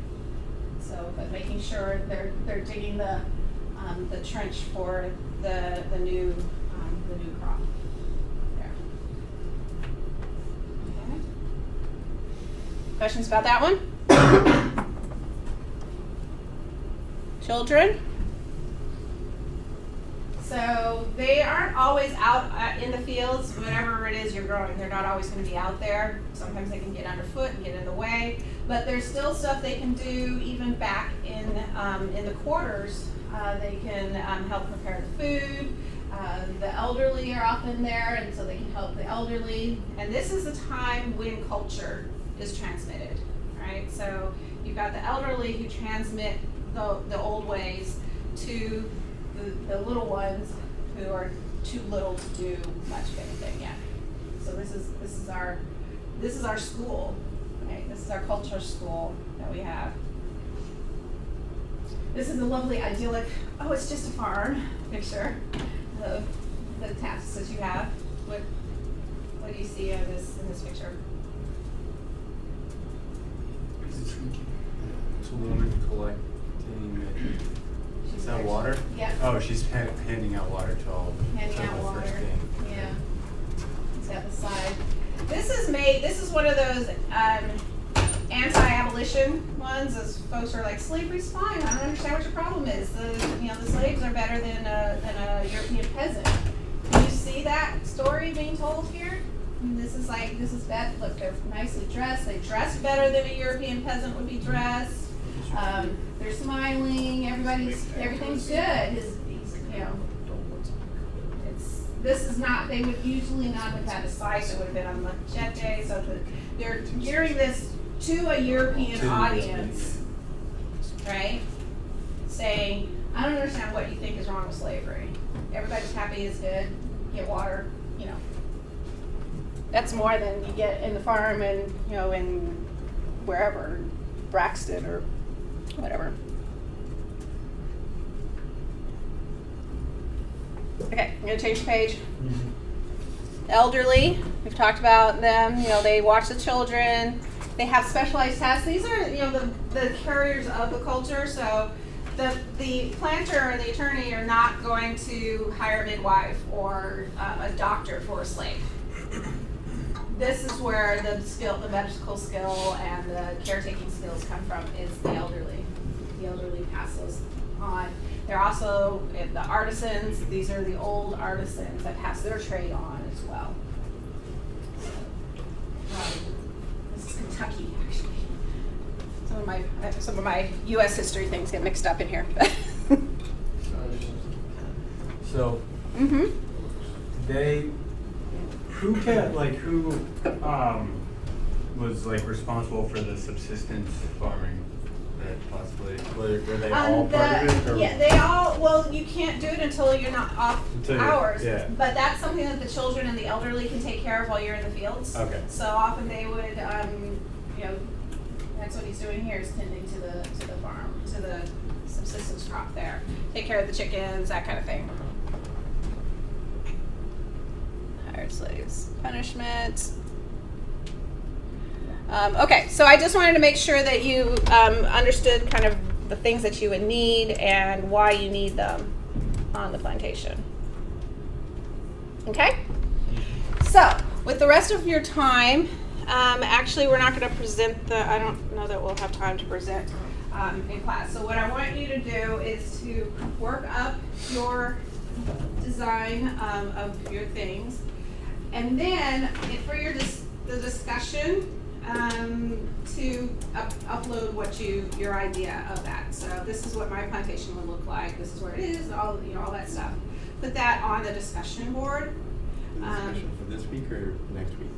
So, but making sure they're digging the trench for the new crop. There. Okay. Questions about that one? Children? So they aren't always out in the fields, whatever it is you're growing. They're not always going to be out there. Sometimes they can get underfoot and get in the way, but there's still stuff they can do even back in the quarters. They can help prepare the food. The elderly are often there, and so they can help the elderly. And this is the time when culture is transmitted, right? So you've got the elderly who transmit the old ways to the little ones who are too little to do much of anything yet. So this is our school, right? This is our culture school that we have. This is a lovely idyllic, oh, it's just a farm picture of the tasks that you have. What do you see in this picture? It's a woman collecting. Is that water? Yep. Oh, she's handing out water to all. Handing out the water. First game. Yeah. It's got the slide. This is one of those anti-abolition ones. As folks are like, slavery's fine. I don't understand what your problem is. The slaves are better than a European peasant. Do you see that story being told here? And this is bad. Look, they're nicely dressed. They dress better than a European peasant would be dressed. They're smiling. Everything's good. This is not. They would usually not have had a site. It would have been on machete. So they're gearing this to a European audience, right? Saying, I don't understand what you think is wrong with slavery. Everybody's happy is good. Get water. That's more than you get in the farm and in wherever, Braxton or whatever. Okay, I'm going to change the page. The elderly, we've talked about them. They watch the children. They have specialized tasks. These are, the carriers of the culture. So the planter or the attorney are not going to hire a midwife or a doctor for a slave. This is where the medical skill and the caretaking skills come from, is the elderly. The elderly pass those on. They're also the artisans. These are the old artisans that pass their trade on as well. This is Kentucky, actually. Some of my U.S. history things get mixed up in here. So, who was like responsible for the subsistence farming? Right, possibly. Were they all Um, part of it? Or? yeah, they all, well, you can't do it until you're not off Until you- hours. yeah. But that's something that the children and the elderly can take care of while you're in the fields. Okay. So often they would, you know, that's what he's doing here is tending to the farm, to the subsistence crop there. Take care of the chickens, that kind of thing. Hired slaves, punishment. Okay, so I just wanted to make sure that you understood kind of the things that you would need and why you need them on the plantation. Okay? So, with the rest of your time, actually we're not going to present I don't know that we'll have time to present in class. So what I want you to do is to work up your design of your things. And then for the discussion, to upload your idea of that. So this is what my plantation would look like. This is where it is. All that stuff. Put that on the discussion board. Discussion for this week or next week?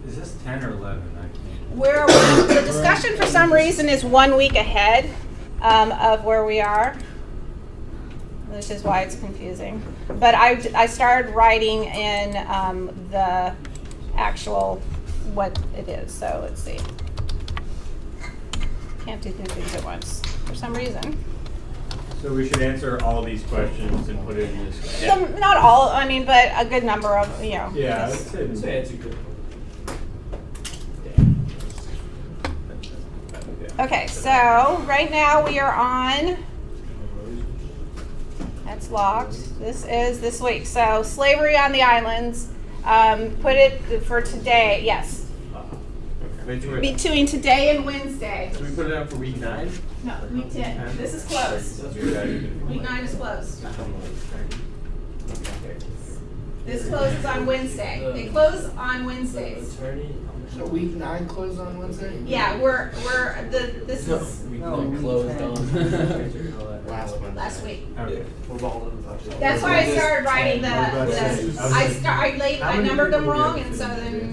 Is this 10 or 11? I can't. Where the discussion for some reason is 1 week ahead of where we are, which is why it's confusing. But I started writing in the actual what it is. So let's see. Can't do two things at once for some reason. So we should answer all these questions and put it in this. Not all, I mean, but a good number of, you know. Yeah, I yes. would say it's a good one. Okay, so right now we are on, that's locked. This is this week. So slavery on the islands, put it for today, yes. Between today and Wednesday. So we put it out for week 9? No, week 10. This is closed. Week 9 is closed. This closes on Wednesday. They close on Wednesdays. So week 9 closed on Wednesday? Yeah, this is Closed on. last week. Okay. We're balling in the That's why I started writing I numbered them wrong, and so then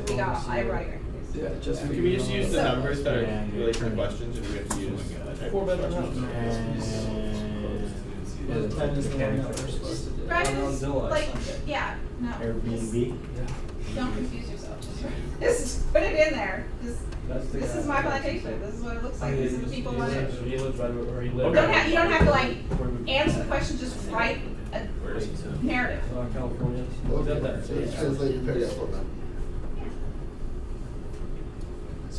we got everybody. Yeah, just Can we just use the So- numbers that are really for questions if we have to use? 4-bedroom house. Yeah, the 10 is the one that we're supposed to do. Right, On Zillow, like, Sunday. yeah, no. Airbnb? Don't confuse yourself. Just put it in there. This is my plantation. This is what it looks like. This is the people on it. He lives right where he You lives. don't have to like answer the question. Just write a narrative. California. Translate your picture for them.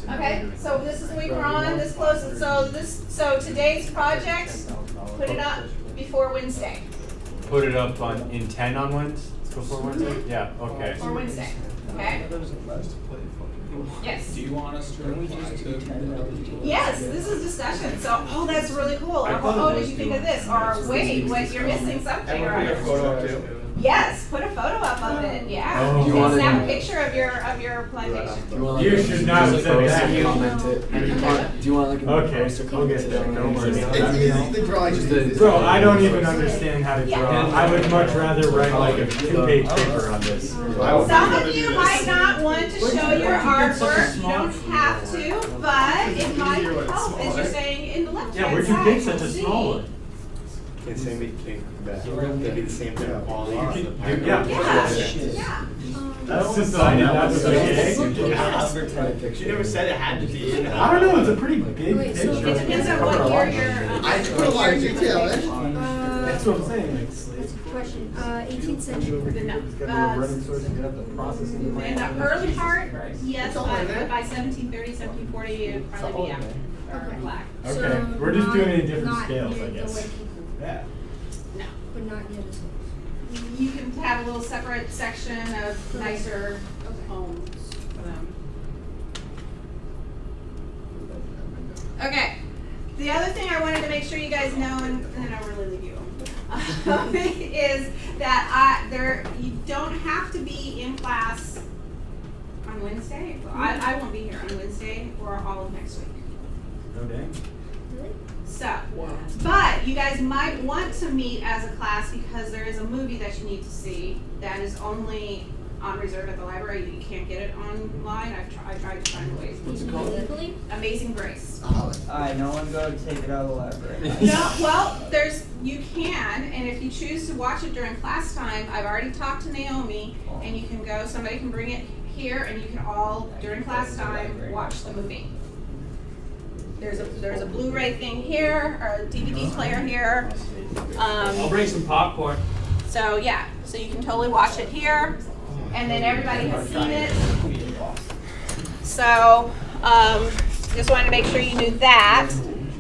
Okay, so this is the week we're on. This closes. So today's project, put it up before Wednesday Put it up in 10 on Wednesday? Before Wednesday? Yeah, okay. or Wednesday. Okay. Yes. Do you want us to Yes, this is discussion. So, that's really cool. Or, oh, did you think of this? Or wait, you're missing something. Or, yes, put a photo up of it. Yeah. Oh. Do you want Snap to- a picture of your plantation. You should not have said that. Comment it. Do you want like a Okay, poster we'll comment get it? there. Don't worry. The drawing Just is- the- Bro, I don't even understand how to Yeah. draw. I would much rather write like a 2-page paper on this. Some of you might not want to show your artwork. You don't have to, but it might help, as you're saying in the left Yeah, hand where'd you side. get such a See? small one? Can same be the same type of quality as the pirate? Yeah. Yeah. That's just I did that was okay. She never said it had to be. I don't know, it's a pretty big Wait, so picture. It depends on what year you're. I put a lot of detail in. That's what I'm saying. Like, That's a question. 18th century. No. running sources, you have the processing. In the early part, yes, It's all but in there? by 1730, 1740, it'd probably be after Okay. black. Okay, So we're just doing it in different not scales, near I the guess. white people, yeah. No. but not near the schools. You can have a little separate section of nicer homes for them. Okay. The other thing I wanted to make sure you guys know, and then I'll really leave you, is that you don't have to be in class on Wednesday. I won't be here on Wednesday or all of next week. Oh, dang. Really? So, but you guys might want to meet as a class because there is a movie that you need to see that is only on reserve at the library. You can't get it online. I tried to find ways. What's it called? Legally? Amazing Grace. Alright, no one go take it out of the library. No, well, you can, and if you choose to watch it during class time, I've already talked to Naomi, and you can go, somebody can bring it here, and you can all, during class time, watch the movie. There's a Blu-ray thing here, or a DVD player here. I'll bring some popcorn. So yeah, so you can totally watch it here, and then everybody has seen it. So, just wanted to make sure you knew that.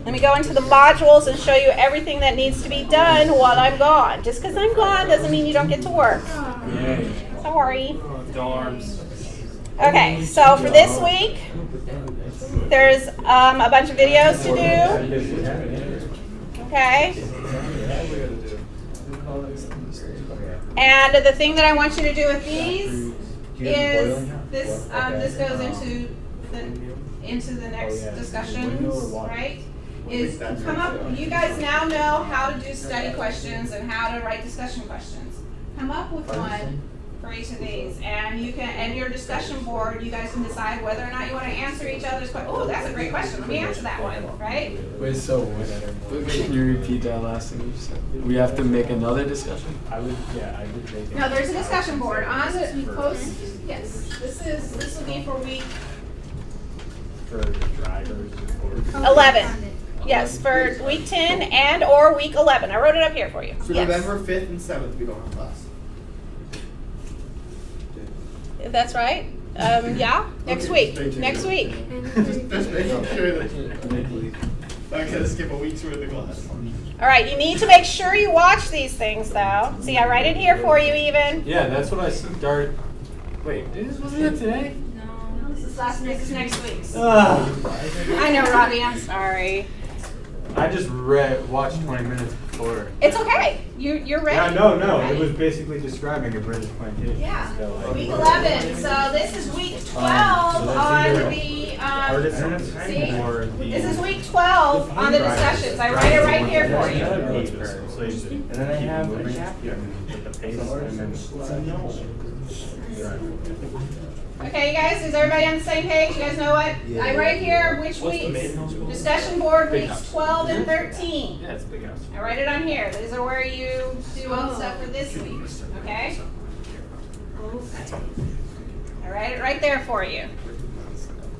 Let me go into the modules and show you everything that needs to be done while I'm gone. Just because I'm gone doesn't mean you don't get to work. Sorry. Dorms. Okay, so for this week, there's a bunch of videos to do. Okay. And the thing that I want you to do with these is this. This goes into the next discussions, right? Is come up. You guys now know how to do study questions and how to write discussion questions. Come up with one for each of these, and you can, and your discussion board, you guys can decide whether or not you want to answer each other's question. Oh, that's a great question. Let me answer that one, right? Wait, so can you repeat that last thing you said? We have to make another discussion? I would make it. No, there's a discussion board on the post. Yes, this will be for week For the drivers or 11. Yes, for week 10 and or week 11. I wrote it up here for you. So Yes. November 5th and 7th, we don't have class. If that's right. Yeah, next Okay, week. thank you. Next week. Just making sure that I'm gonna skip a week's worth of class. All right, you need to make sure you watch these things, though. See, I write it here for you, even. Yeah, that's what I started. Wait, wasn't that today? No, this is next week's. Ugh. I know, Robbie. I'm sorry. I just watched 20 minutes before. It's okay. You're ready. Yeah, no, You're it ready. was basically describing a British plantation. Yeah. So, like, Week 11. So this is week 12 so that's on either the. artisans See? or the. This is week 12 on the discussions. I write it right here for you. And then they have a chapter with the pace and then. Okay, you guys, is everybody on the same page? You guys know what? I write here which weeks. Discussion board Big weeks house. 12 and 13. Yeah, it's a big house. I write it on here. These are where you do all the stuff for this week. Okay? I write it right there for you.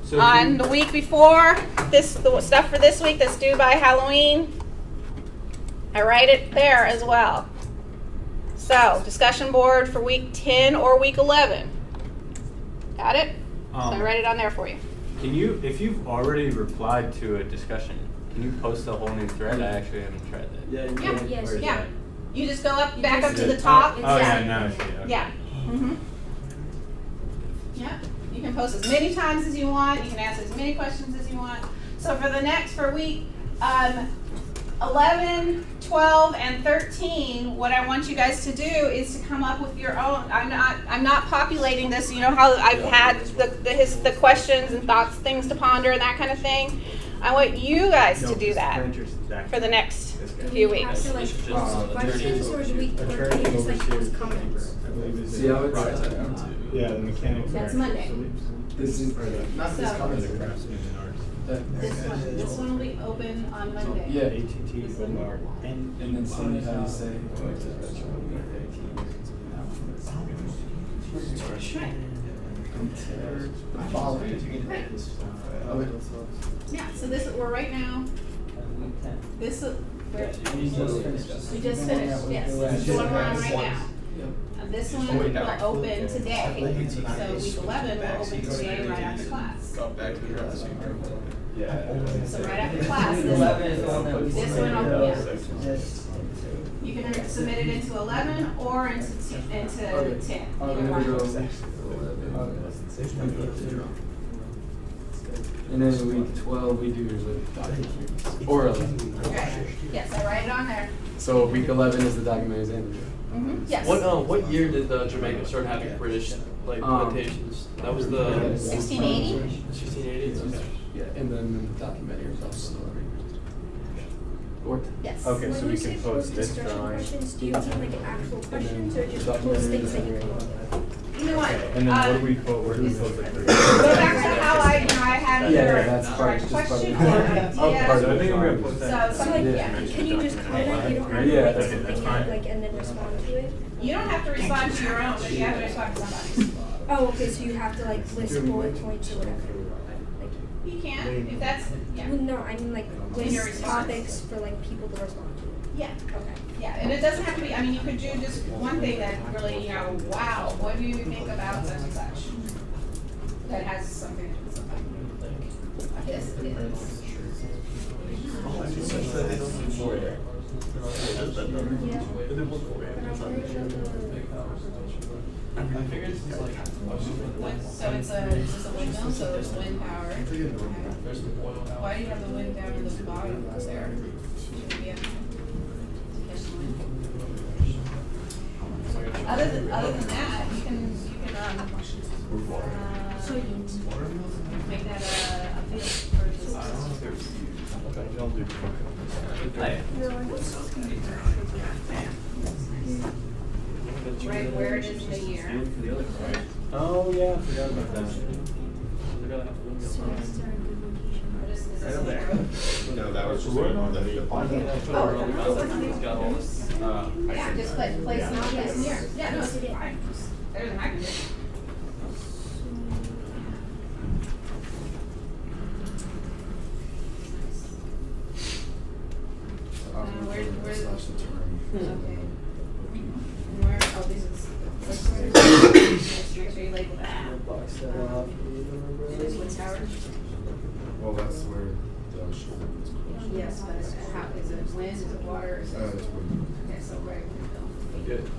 So On the week before, the stuff for this week that's due by Halloween, I write it there as well. So, discussion board for week 10 or week 11. Got it? So I write it on there for you. Can you, if you've already replied to a discussion, can you post a whole new thread? I actually haven't tried that. Yeah, you Yeah. can. Yes. Where is Yeah. that? You just go up, You back just up to do the it. top. Oh, yeah, Exactly. now I see it. Okay. Yeah. Mm-hmm. Yeah. You can post as many times as you want. You can ask as many questions as you want. So for week 11, 12, and 13, what I want you guys to do is to come up with your own. I'm not populating this. You know how I've had the questions and thoughts, things to ponder, and that kind of thing. I want you guys to do that for the next few Do we have weeks. to like post questions or do we just like post comments? See how it's Yeah, the mechanics. That's Monday. this is Not this So- coming. This one will be open on Monday. yeah. ATT, Omar, And then see how you say. Yeah. So we're right now. This is We just finished. we just finished. Yes, this is the one we're on right now. And this one will open today. So week 11 will open today right after class. Back to the classroom. Yeah. So right after class, 11 is the one that we. this one will Yes. you can submit it into 11 or into 10. I'm Either gonna one. go. And then week 12 we do the documents. Or 11. Okay. Yes, I write it on there. So week 11 is the document exam. Yes. What year did Jamaica start having British plantations? That was the 1680. 1680s. Yeah, and then the documentary is also. Or Yes. Okay, so When we you can say post this discussion drawing. questions, do you mean like actual questions or just documentary post things that you is come up with? only one. Okay, and then what do we put, where do we put the three? Go back to how I had Yeah, your that's part- just part of question it. or Oh, idea. part So of I think I'm gonna put So that. something, Yeah. yeah. Can you just comment? You don't have Yeah, to write that's something fine. like and then respond to it. You don't have to respond to your own, but you have to respond to somebody's. Oh, okay. So you have to like list bullet points or whatever. Like, You can, if that's, yeah. well, no, I mean like In your list response. topics for like people to respond to. Yeah. Okay. Yeah, and it doesn't have to be, I mean, you could do just one thing that really, you know, wow, what do you think about such and such? That has something to do with something. This is. Yeah. But I'm worried about So it's a windmill, so it's wind power. Why do you have the wind down in the bottom there? Shouldn't be up. Other than that, you can soybeans. make that a field for this. Right where it is in the year. Oh, yeah, I forgot about that. Soybeans are a good location. What is this? No, that was just the one that you Yeah, just place not place in here. Yeah, no, it's fine. Better than I can do. Where's okay. And where, oh, this is, make sure you label that. It is wind tower? Well, that's where the ocean is. Yes, but how, is it wind, is it water, is it? It's wind. Okay, so right, Good.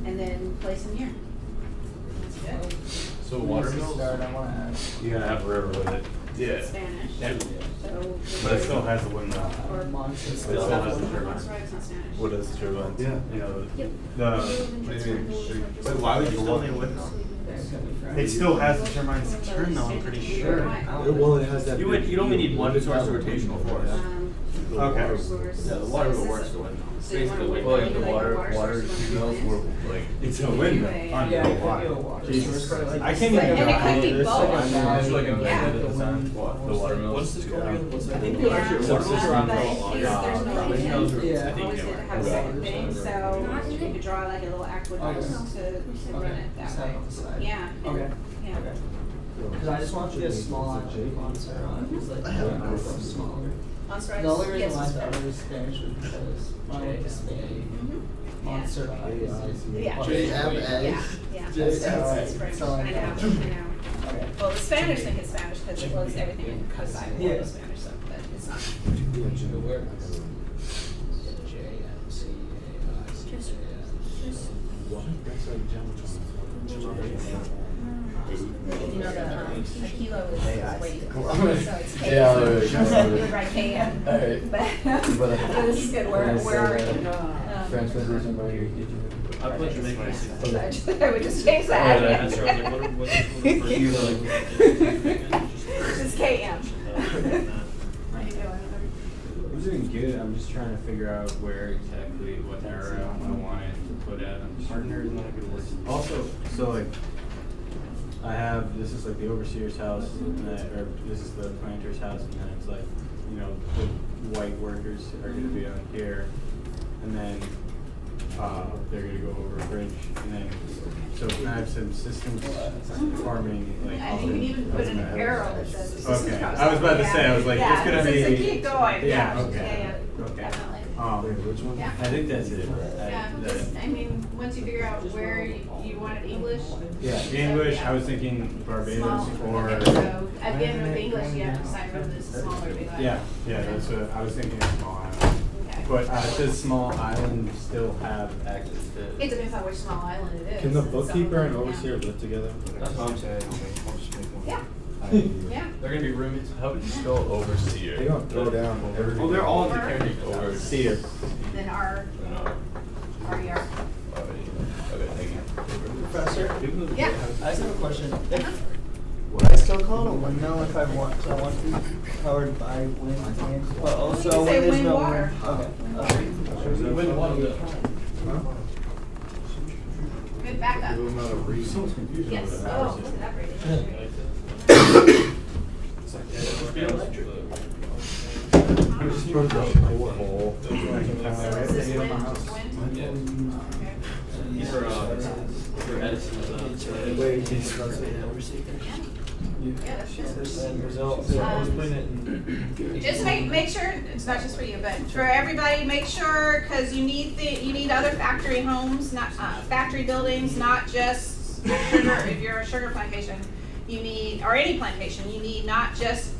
and then place in here. That's good. So watermelons. Start, I wanna ask. You gotta have a river with it. Yeah. Spanish. Yeah. So. But it still has the windmill. Or Monster. It still has the turbine. Montserrat's not Spanish. What is the turbine? Yeah. You know, Yep. the, What do you mean? But why would you still need a windmill? it still has the turbines to turn though, I'm pretty sure. Well, it has that. You'd only need one source of rotational force. Okay. Yeah, the water will work the windmill. So you wanna Basically, wait like the till water source mills runs were wind? like. It's a windmill Yeah, under Yeah, the it could be a water. water. Jesus source, Christ. like- I can't even. And it know could be this. both. It's like a Yeah. at the time. What? The water mills. What's this called again? What's that? I think Yeah. actually water mills are around for a But long in case there's no time. wind, Yeah. you always did have the same thing, so you could draw like a little aqueduct Okay. to run it that Set way. on the side. Yeah. Okay. Yeah. Okay. Cause I just want to be a small island Montserrat, it's like, smaller. Montserrat's, The only reason yes, why I it's thought better. it was Spanish was because when I went to Spain, Mhm. Montserrat is. Yeah. J-M-A. Yeah, yeah, J- that's so- it's French, so I like know, that. I know. Okay. Well, the Spanish think it's Spanish because it was everything in cosine Yeah. was Spanish, so, but it's not. You know, a kilo is weight, so it's K. Yeah, You would write KM. Alright. But, this is good, where are you? French position by your teacher. I put Jamaica. I would just change that. Yeah, That's right. Like, what's the It's KM. How you doing? I'm doing good, I'm just trying to figure out where exactly, what area I want it to put at. I'm just partner is not a good word. Also, so like, I have, this is like the overseer's house, and or this is the planter's house, and then it's like, you know, the white workers are gonna be on here, and then, they're gonna go over a bridge, and then, so can I have some systems farming, like. And you can even put an arrow that says assistance Okay, process. I was about to say, I was like, Yeah, it's gonna so be. keep going, yeah, Okay, yeah, okay. definitely. Which one? Yeah. I think that's it. Yeah, just, I mean, once you figure out where you want it English. Yeah, so, English, yeah. I was thinking Barbados Small. or. So, again, with English, you have to decide whether this is small or big island. Yeah, that's what, I was thinking of small island. Okay. But does small island still have access to? It depends on which small island it is. Can the Some of bookkeeper and them, yeah. overseer live together? That's what I'm saying. Yeah, yeah. They're gonna be roommates. How would you spell overseer? They're gonna throw down everything. Well, they're all Over. depending overseer. Then R, RER. Okay, thank you. Professor, Yeah. I just have a question. Uh-huh. Would I still call it a windmill if I want, so I want to be powered by wind and, but also can say when there's wind no water. wind? Okay. Wind water. Good. back up. Give them out of reach. Yes, oh, look at that radius. I'm just trying to go to the hole. So is this wind? For Edison, Wait, he's Yeah, that's good. And results, so I was putting it in. Just make sure, it's not just for you, but for everybody, make sure, cause you need other factory homes, not, factory buildings, not just sugar, if you're a sugar plantation, you need, or any plantation, you need not just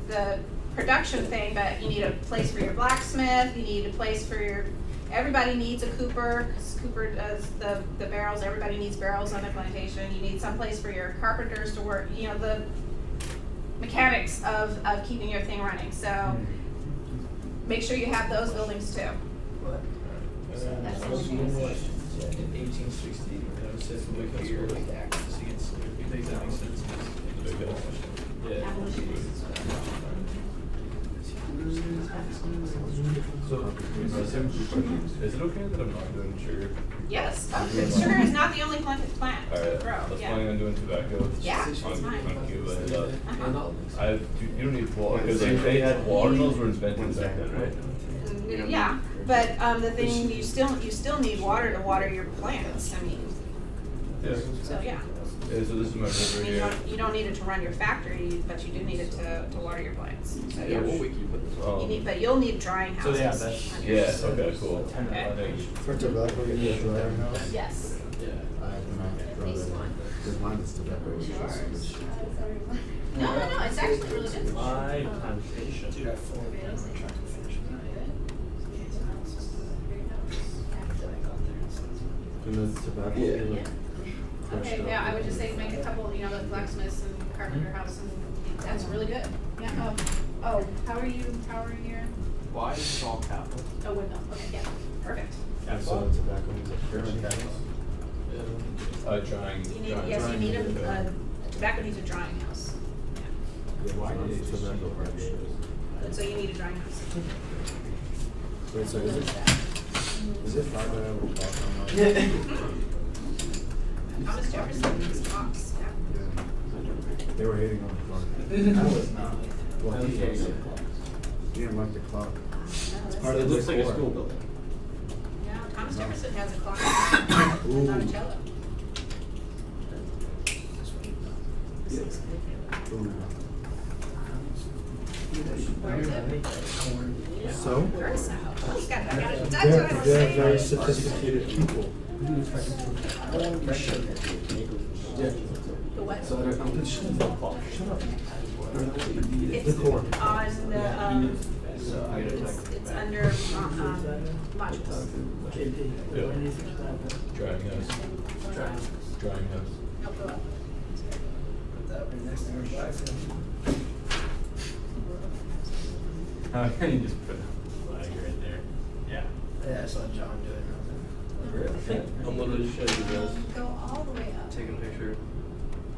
the production thing, but you need a place for your blacksmith, you need a place for your, everybody needs a cooper, cause Cooper does the barrels, everybody needs barrels on their plantation, you need some place for your carpenters to work, you know, the mechanics of keeping your thing running, so make sure you have those buildings too. That's all. In 1860, it was said to look here, like actions against slavery. You think that makes sense? Yeah. Abolitionists. So, is it okay that I'm not doing sugar? Yes, sugar is not the only plant to Alright, grow, I was yeah. planning on doing tobacco. Yeah, that's on, fine. on Cuba and Uh-huh. you don't need water, because like they had water mills were invented back then, right? Yeah, but the thing, you still need water to water your plants, I mean, Yeah. so yeah. Yeah, so this is my river You here. don't, you don't need it to run your factory, but you do need it to water your plants, so yeah. What week you put this on? You need, but you'll need drying So, houses. yeah, that's- on Yeah, yours. okay, cool. Okay. For tobacco, you need a dryer house? Yes. I have to not draw that, because mine is tobacco. No, it's actually really good. My plantation. Dude, I fully plan on trying to finish And the tobacco, Yeah. you like crushed Okay, up. yeah, I would just say make a couple, you know, like blacksmiths and carpenter house, and that's really good. Yeah, oh, how are you, your, Why is it all capital? oh, window, okay, yeah, perfect. So the tobacco is a crushed house. Drying. You need, yes, you need tobacco needs a drying house. Yeah, why do you tobacco crushed? And so you need a drying house. Wait, so is it fine to have a clock on that? Thomas Jefferson needs clocks, yeah. Yeah. They were hating on the clock. I was not. Well, he hated it. He didn't like the clock. No, It looks like a decor. school building. Thomas Jefferson has a clock in Monticello. Ooh. Where is it? So? Curacao. I got it. They're very sophisticated people. The what? Shut up. It's Decor. on the, it's under, modules. Drying house. Drying house. Nope, go up. Put that right next to our bicycle. You just put a flag right there. Yeah. Yeah, I saw John do it. and I was like, I'm literally just showing you this. Go all the way up. Taking a picture.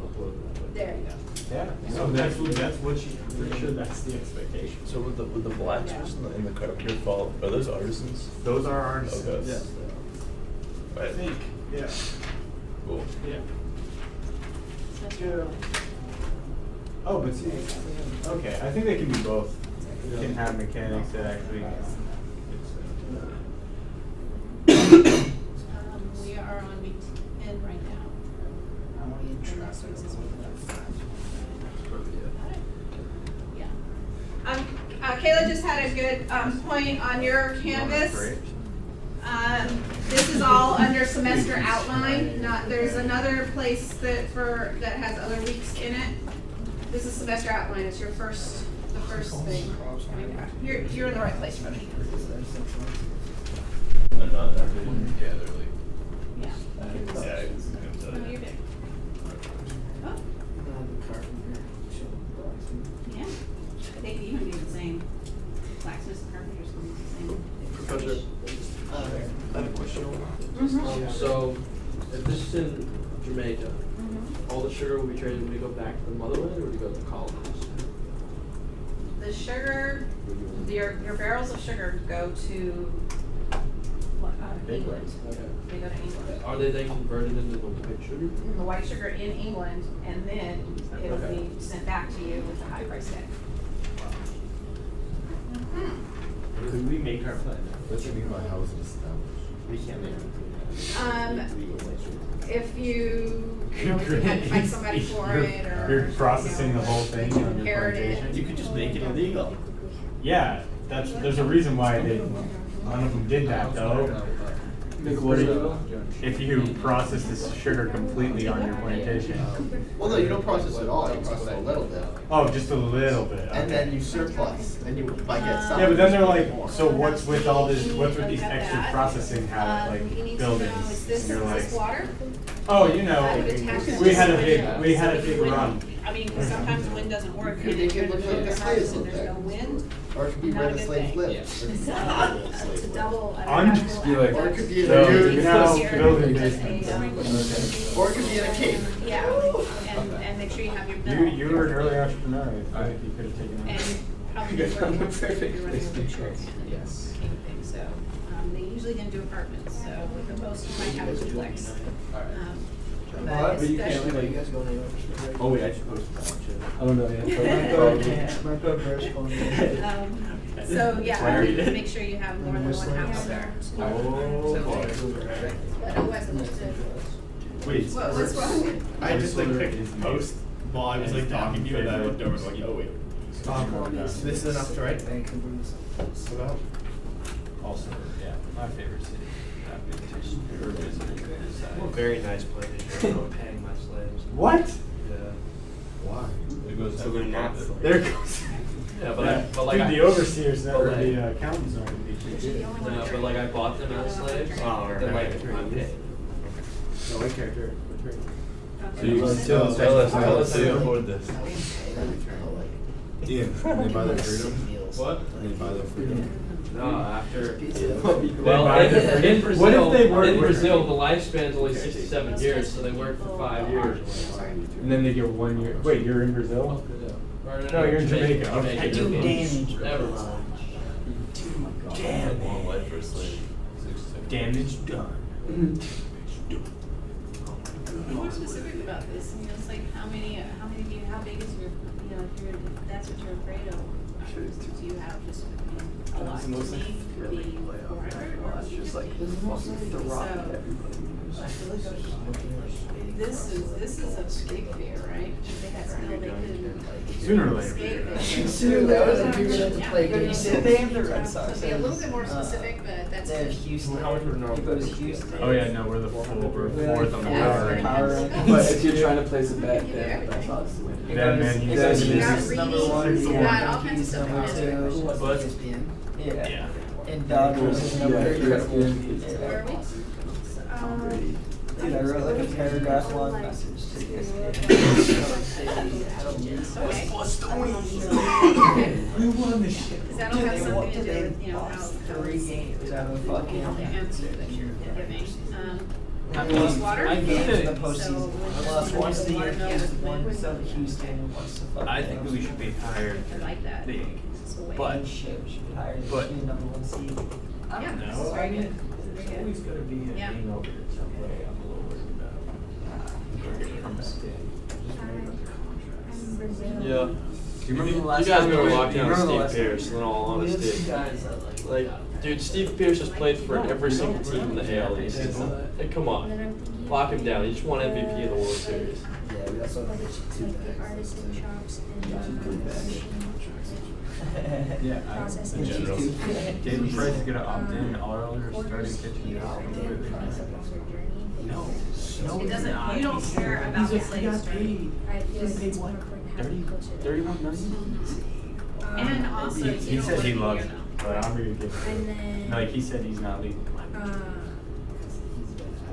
Upload that. There you go. Yeah, so that's what you, I'm pretty sure that's the expectation. So would the blacksmiths and the carpenter fall, are those artisans? Those are artists. Okay. Yes. Right. I think, yeah. Cool. Yeah. Yeah. Oh, but see, okay, I think they can do both. You can have mechanics that actually. We are on week 10 right now. I want to eat traffic. Yeah. Kayla just had a good, point on your canvas. This is all under semester outline, there's another place that has other weeks in it. This is semester outline, it's the first thing. You're in the right place, Freddie. They're not, yeah, they're like, Yeah. yeah, I No, you're good. Oh, yeah. They could even do the same. Blacksmiths and carpenters can do the same. Professor, I have a question. Mhm. So, if this is in Jamaica, Mhm. all the sugar will be traded, would it go back to the motherland or would it go to the colonies? The sugar, your barrels of sugar go to, what, England. They go to England. Are they then converted into the white sugar? The white sugar in England, and then it'll be sent back to you with a high price tag. Could we make our plan? What do you mean by how is it established? We can't make If you know, if you had to find somebody for it, or. You're processing the whole thing on your Inherit it. plantation? You could just make it illegal. Yeah, there's a reason why none of them did that though. Make what illegal? If you process this sugar completely on your plantation. Well, no, you don't process it all, you process a little bit. Oh, just a little bit. And okay. then you surplus, and you might get some. Yeah, but then they're like, so what's with all this, what's with these extra processing You like need to know, is buildings? this, And you're is like, this water? oh, you know, I would attach it we to had a the big, window. we had So a if big wind- run. I mean, sometimes wind doesn't work. You think it looks like the slaves lived There's there. no wind. Or it could be Not where a the good slaves thing. lived. To double. I'm just be like- Or it could be in So, a you know, cave. building As basements. a, Or it could be in a cave. Yeah, and make sure you have your bill. You were an early entrepreneur, I feel like you could have taken that. And probably You found the working perfect you're running place a to big go. short Yes. thing, so, they usually didn't do apartments, so with the most, you might have a duplex. But you can't, especially- you guys going anywhere? Oh wait, I should post that shit. I don't know yet. Might go Bears going in. So, yeah, Clarity. make sure you have more than one house there. Oh, boy. But otherwise, it looks good. Wait. What's wrong? I just like picked his post while I was like talking to you, and I looked over and was like, oh wait. This is enough to write? Vancouver's. About? Also, yeah, my favorite city. I've been to. Never visited. Very nice plantation. I'm paying my slaves. What? Yeah. Why? It goes So they're not. There goes. Yeah, but like Dude, the overseers but or like- the accountants aren't gonna be cheap. No, but like I bought them as slaves. Oh, Then like okay. I'm paid. No, what character? So you Well, tell us how you afford this. Yeah, and they buy their freedom. What? And they buy their freedom. No, after. They Well, buy their in freedom. Brazil, What if they work in with- Brazil, the lifespan's only 67 years, so they work for 5 years. And then they get 1 year. Wait, you're in Brazil? Or No, you're in Jamaica. Okay. I do damage. Never mind. Damn. Long life for a slave. Damage done. Be more specific about this, you know, it's like how many of you, how big is your, you know, if that's what you're afraid of, do you have just, you know, a lot to me, would be 400 or Just like, this is mostly the rock that So- everybody uses. I feel like I was just looking at. this is a big fear, right? If they had still, they could Sooner or later. escape it. Soon, that was like, you're gonna have to Yeah. play good. They have the Red Sox. To be a little bit more specific, but that's They have good. Houston. How much would it It goes Houston. Oh yeah, no, we're fourth on the Yeah, power very ranking. Power nice. ranking. But if you're trying to place a bet, Yeah. then that's odds to win. It Then goes- Man it U goes is Houston, number number one, You got all kinds of Yankees stuff number in two. there. But ESPN. Yeah. Yeah. And Dodgers is number Yeah, three. ESPN. Where are we? Tom Brady. Dude, I wrote like a paragraph long message to Okay. We won the shit. Because that'll have something to do with, you know, how. lost 3 games out of The fucking. answer that you're giving. I How much water? I games in the So postseason. when Lost the once to water Yankees, knows one when- to Houston, and once to fucking. I think that we should be higher I like that. the Yankees. It's a way. But- And shit, we should be higher than but- the number 1 seed. I Yeah, don't this know. is very good. There's Very always good. gotta be a Yeah. hangover in some way. I'm a little worried about. Yeah. Do you remember the last You guys time better we were- lock do you down remember the Steve last Pierce, in all We have honesty. some guys that Like, dude, Steve Pierce has played for every single team in the AL East. Hey, come on. Lock him down. He just won MVP of the World Series. Yeah, we also Like the artisan shops and Yeah, processing. in general. David Price is gonna opt in. All our starting pitching is completely. No. It doesn't, you don't care about the slaves, right? I feel like it's more important to have people to. 31 million? And also, you He don't said he wanna loves be, it, you know. but I'm gonna give And it. then. Like he said, he's not leaving.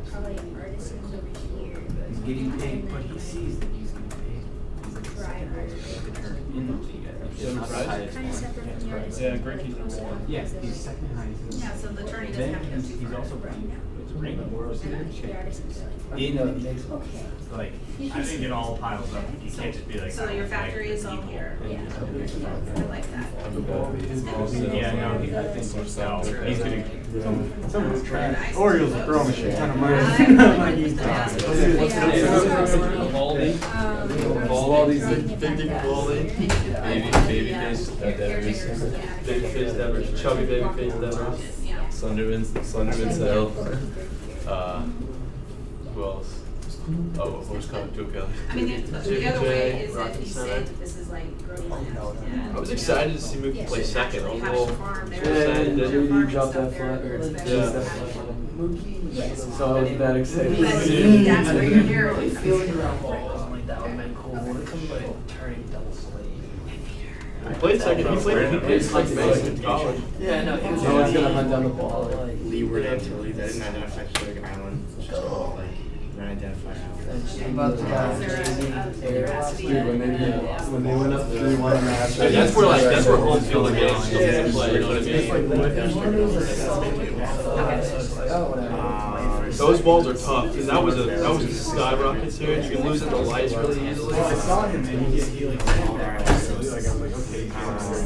Probably artisans over here. He's getting paid, And but then he sees that he's getting paid. He's like dry art. in the league, I think. Right? Kind of separate from the artist. Yeah, Greg Keith's in war. Yeah, he's second behind. Yeah, so the attorney doesn't Then have to go too he's far. also raining. And the artist is In, okay. like, I think it all piles up. You can't just be like. So your factory is all here. Yeah. I like that. Yeah, no, I think so. He's gonna. Someone's Very nice. Orioles are throwing a shit ton of money. I He's Baldy's big Baldy. Babyface Devers. Babyface Devers. Chubby babyface Devers. Yeah. Slenderman Cell. Who else? Oh, who's coming? Joe Kelly. I mean, the other way is that you say that this is like growing land. I was excited to see Mookie play second. I was a Have little a farm there. excited Yeah, that you dropped that flat, or Yeah. just that flat. Yes. So I was that excited. But that's where your hero comes from. Like that would've been cool. When it comes to like turning double sleeve. he played second. He played second base in college. Yeah, no, he was. No one's gonna hunt down the ball. Like, Leeward Antilles, I didn't identify Sugar Island, it's just called like, non-identified island. About the guy. There has to be dude, when they went up 3-1 in the Astros. And that's where home field games still get play. You know what I mean? Those balls are tough because that was a skyrocket series. You can lose in the lights really easily. I saw him and he like like I was like, okay,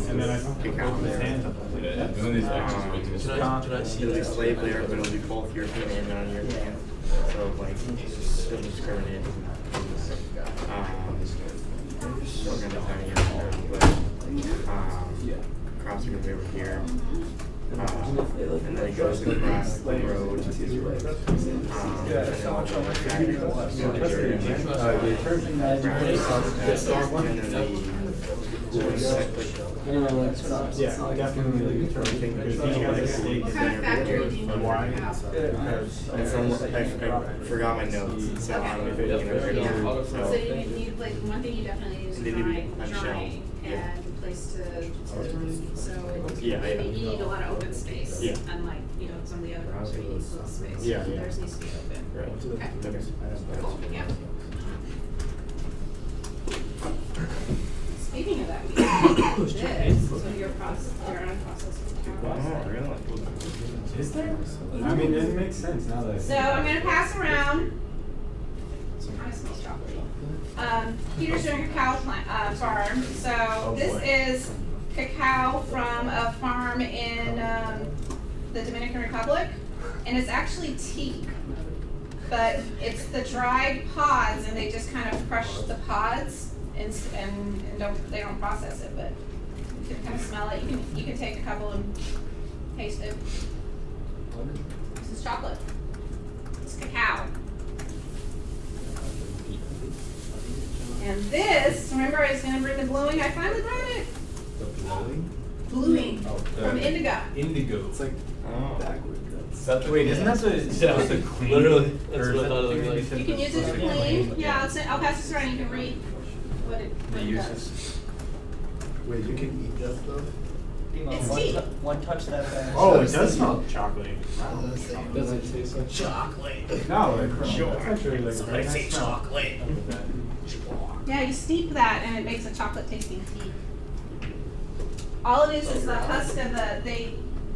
and then I put his hands up. Doing these extras. Can I see It's like that? slave labor, but it'll be both European and non-European. So like, still discriminate. We're gonna find here, but crops are gonna be over here. And then it goes across the road to the road. And then watch all the factories. Yeah, definitely. What kind of factory do you need Why? for your house? And some, I forgot my notes, so I'm gonna be looking at Yeah. it. So you need, like, one thing you definitely need is They a need dry, a shell. drying Yeah. and a place to so Yeah, you need a lot of open space. Yeah. Unlike, you know, some of the other crops where you need little space. Yeah, yeah. Theirs needs to be open. Right. Okay. Okay. Cool, yeah. Speaking of that, we have this, so your process, your own process is Oh, how. really? Is there? I mean, it makes sense now that. So I'm gonna pass around. I smell chocolate. Peter's doing cacao farm. So this is cacao from a farm in the Dominican Republic, and it's actually tea. But it's the dried pods, and they just kind of crush the pods and they don't process it, but you can kind of smell it. You can take a couple and taste it. This is chocolate. It's cacao. And this, remember I was going to bring the bluing? I finally brought it. The blowing? Bluing Oh, from indigo. Indigo. It's like Oh. backward. Wait, isn't that supposed to clean? Literally, that's Or is what I that thought it looked like. You can use it to clean. Yeah, I'll pass this around. You can read what it does. uses. Wait, you can eat that stuff? It's tea. One touch that fast. Oh, it does smell chocolatey. Does it taste like chocolate? No, that's actually like. Somebody say chocolate. Yeah, you steep that and it makes a chocolate tasting tea. All it is the husk of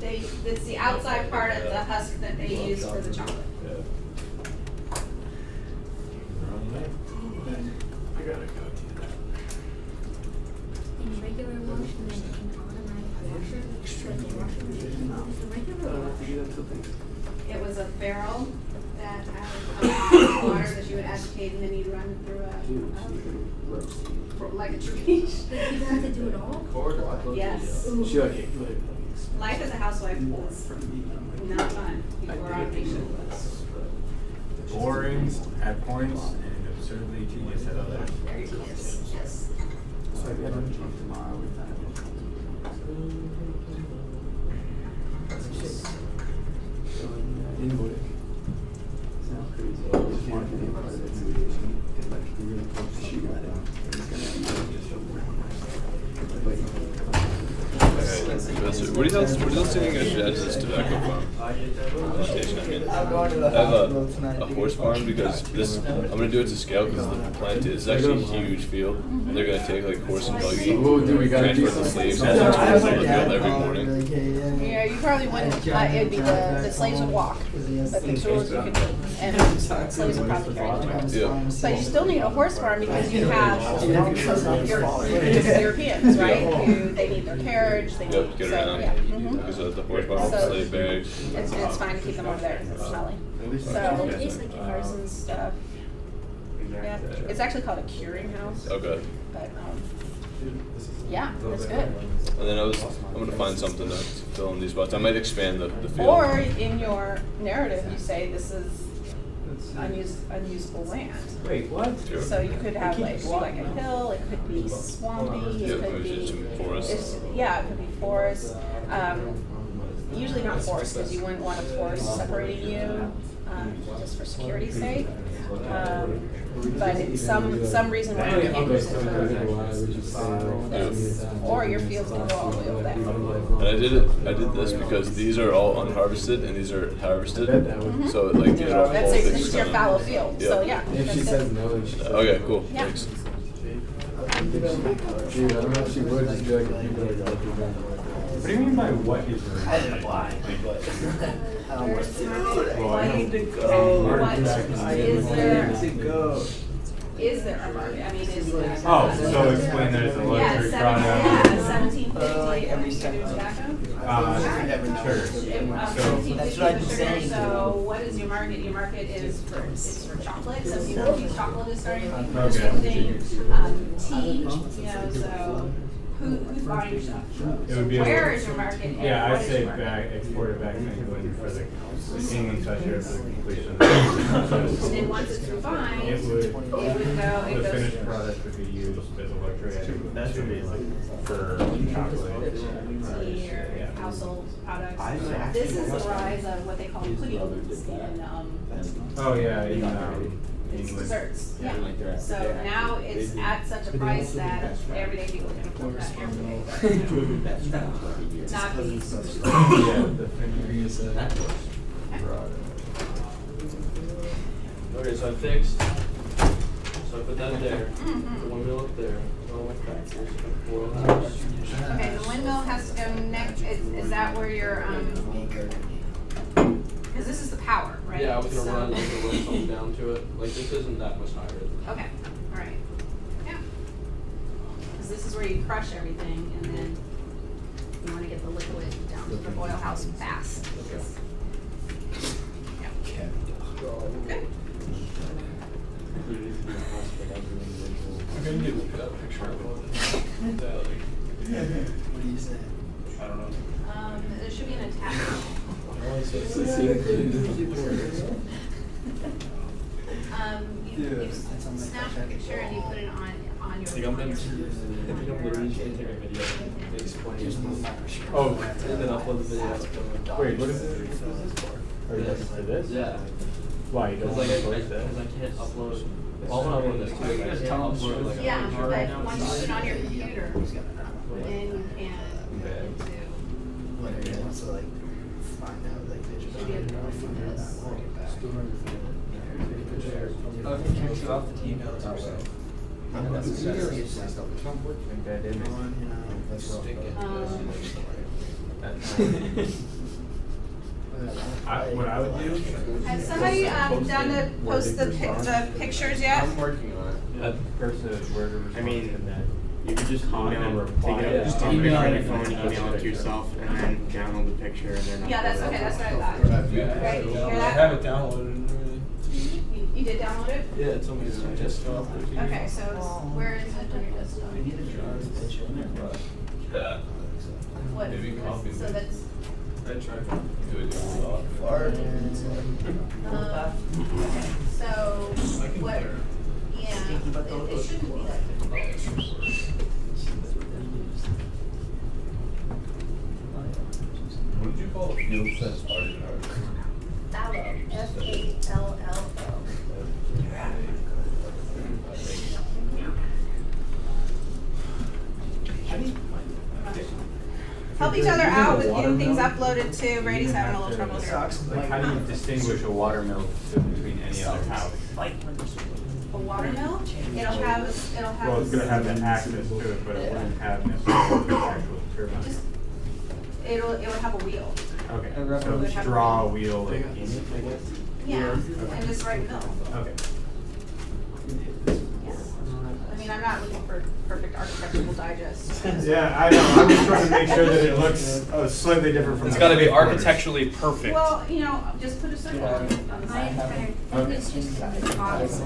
it's the outside part of the husk that they use for the chocolate. I gotta go do that. In regular wash and then in automatic washer, like the washing machine, is the regular wash. It was a barrel that had water that you would agitate and then you'd run it through like a tree. You have to do it all? Yes. She like, Life as a housewife was not fun before automation was. Boring at points and absurdly tedious at others. Very tedious, yes. so I gotta drink tomorrow with that. Inwood. It's not crazy. I just wanted to be a part of that situation. It's like really close to shoot at it. It's gonna be just over. Alright, Where do you think I should add to this tobacco farm? Plantation, I mean. I have a horse farm because I'm gonna do it to scale because the plant is actually a huge field. And they're gonna take like horse and buggy, transfer the slaves into the field every morning. Yeah, you probably wouldn't, it'd be the slaves would walk, but the tools you could do, and the slaves would probably carry the tools. Yeah. But you still need a horse farm because you have Europeans, right, who, they need their carriage, they need, Yep, get so, around. yeah. Because the horse farm, So- slave bags. It's fine to keep them over there, it's smelly. So, Carson's stuff, yeah, it's actually called a curing house, Okay. but, yeah, that's good. And then I'm gonna find something to fill in these spots. I might expand the field. Or in your narrative, you say this is unusable land. Wait, what? Sure. So you could have like a hill, it could be swampy, Yeah, it could maybe be. some forest. Yeah, it could be forest. Usually not forest, because you wouldn't want a forest separating you, just for security's sake. But it's some reason why you can't use it for this. Or your fields can go all the way over there. And I did this because these are all unharvested and these are harvested. So like these are all That's full it, things it's your coming. fallow field, so yeah. If that's she good. says no, then she says Okay, cool. Yeah. Thanks. Dude, I don't know if she would just be like, you go like that. What do you mean by what is the I didn't apply, but. Well, I need to go. What is there? To go. Is there a market? I mean, is there? Oh, so explain that as a luxury product. 1750 every tobacco? Sure. That's what I've been saying. So what is your market? Your market is for chocolate. Some people use chocolate as starting point for Okay. something. Tea, you know, so who's buying your stuff? It would be Where is your market? And Yeah, what I'd is say your market? back, export it back to England for the England special for the completion of the And once it's refined, It would, it the goes. finished product would be used as a luxury item. That's amazing. For chocolate. Tea or Yeah. household products. This is the rise of what they call puddings in, Oh, yeah, in it's England. desserts, yeah. So now it's at such a price that everyday people can afford that every day. Not these. Yeah, the finished Okay, so I fixed. So I put that there. The windmill up there. All my factors. Boil house. Okay, the windmill has to go next, is that where your, cause this is the power, right? Yeah, I was gonna So- run something down to it. Like this isn't that much higher. Okay, alright, yeah. Cause this is where you crush everything and then you wanna get the liquid down to the boil house fast. Yeah. Good. I'm gonna get that picture of it. What do you say? I don't know. There should be an attachment. You snap a picture and you put it on your. I'm literally just gonna take a video and explain. Oh, And then upload the video. wait, what is it? Are you looking for this? Yeah. Why, you don't Cause want like to I post that? can't upload. Well, I'm gonna upload this too. I can't upload like. Yeah, a right but now. once you put it on your computer, then you can go into, Whatever he wants to like find out like pictures. maybe a girl from this. Oh, if you can shoot off the email or something. Like that image. What I would do? Has somebody, done the, post the pictures yet? I'm working on it. That person is word of I mean, response and that. You could just email Comment or it, take reply. it Just out, email on it. your phone, email it to yourself, and then download the picture and then. Yeah, that's, upload it. okay, that's what I thought. Yeah. Right, you hear I that? have it downloaded already. You did download it? Yeah, it's on my desktop. Okay, so where is it on your desktop? We need to draw this picture. What? Maybe copy So it. that's, I tried. Do it. okay, so what, yeah, it shouldn't be that difficult. What did you call the field that started in our? Fallow, Fallow. help each other out with getting things uploaded too. Brady's having a little trouble here. Like, how do you distinguish a watermill between any other house? A watermill, it'll have, Well, it's gonna have the access to it, but it wouldn't have necessarily the actual turbine. just, it would have a wheel. Okay, It would so have draw a wheel like in it, I guess? Yeah, and just right mill. Okay. I mean, I'm not looking for perfect architectural digest. Yeah, I know, I'm just trying to make sure that it looks slightly different from It's the got to be flip borders. architecturally perfect. Well, you know, just put a circle on the My side. entire thing Okay. is just in the box.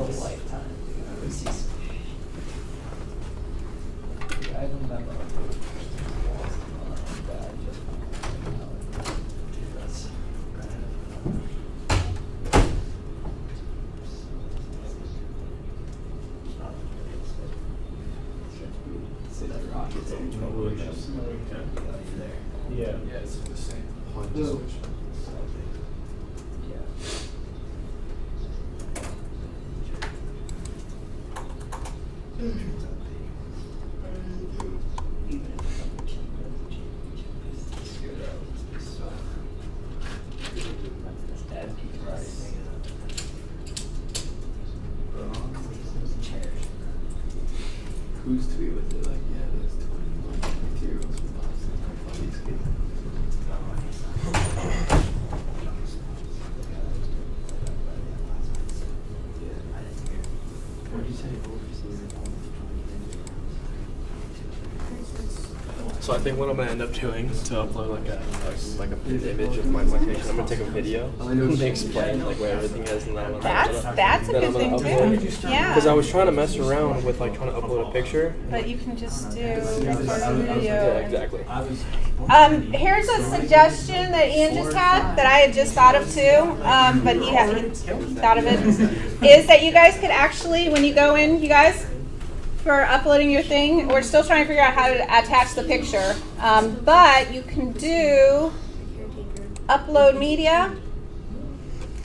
Yeah. Yeah, it's the same. Who's to be with it? Like, yeah, there's 21 materials from Boston. What did you say? So I think what I'm gonna end up doing to upload like a big image of my plantation, I'm gonna take a video and explain like where everything is, and then I'm gonna That's a then good I'm thing gonna too. upload. Yeah. Because I was trying to mess around with like trying to upload a picture. But you can just do record Yeah, video. exactly. Here's a suggestion that Ian just had that I had just thought of too, but he hadn't thought of it, is that you guys could actually, when you go in, you guys, for uploading your thing, we're still trying to figure out how to attach the picture, but you can do upload media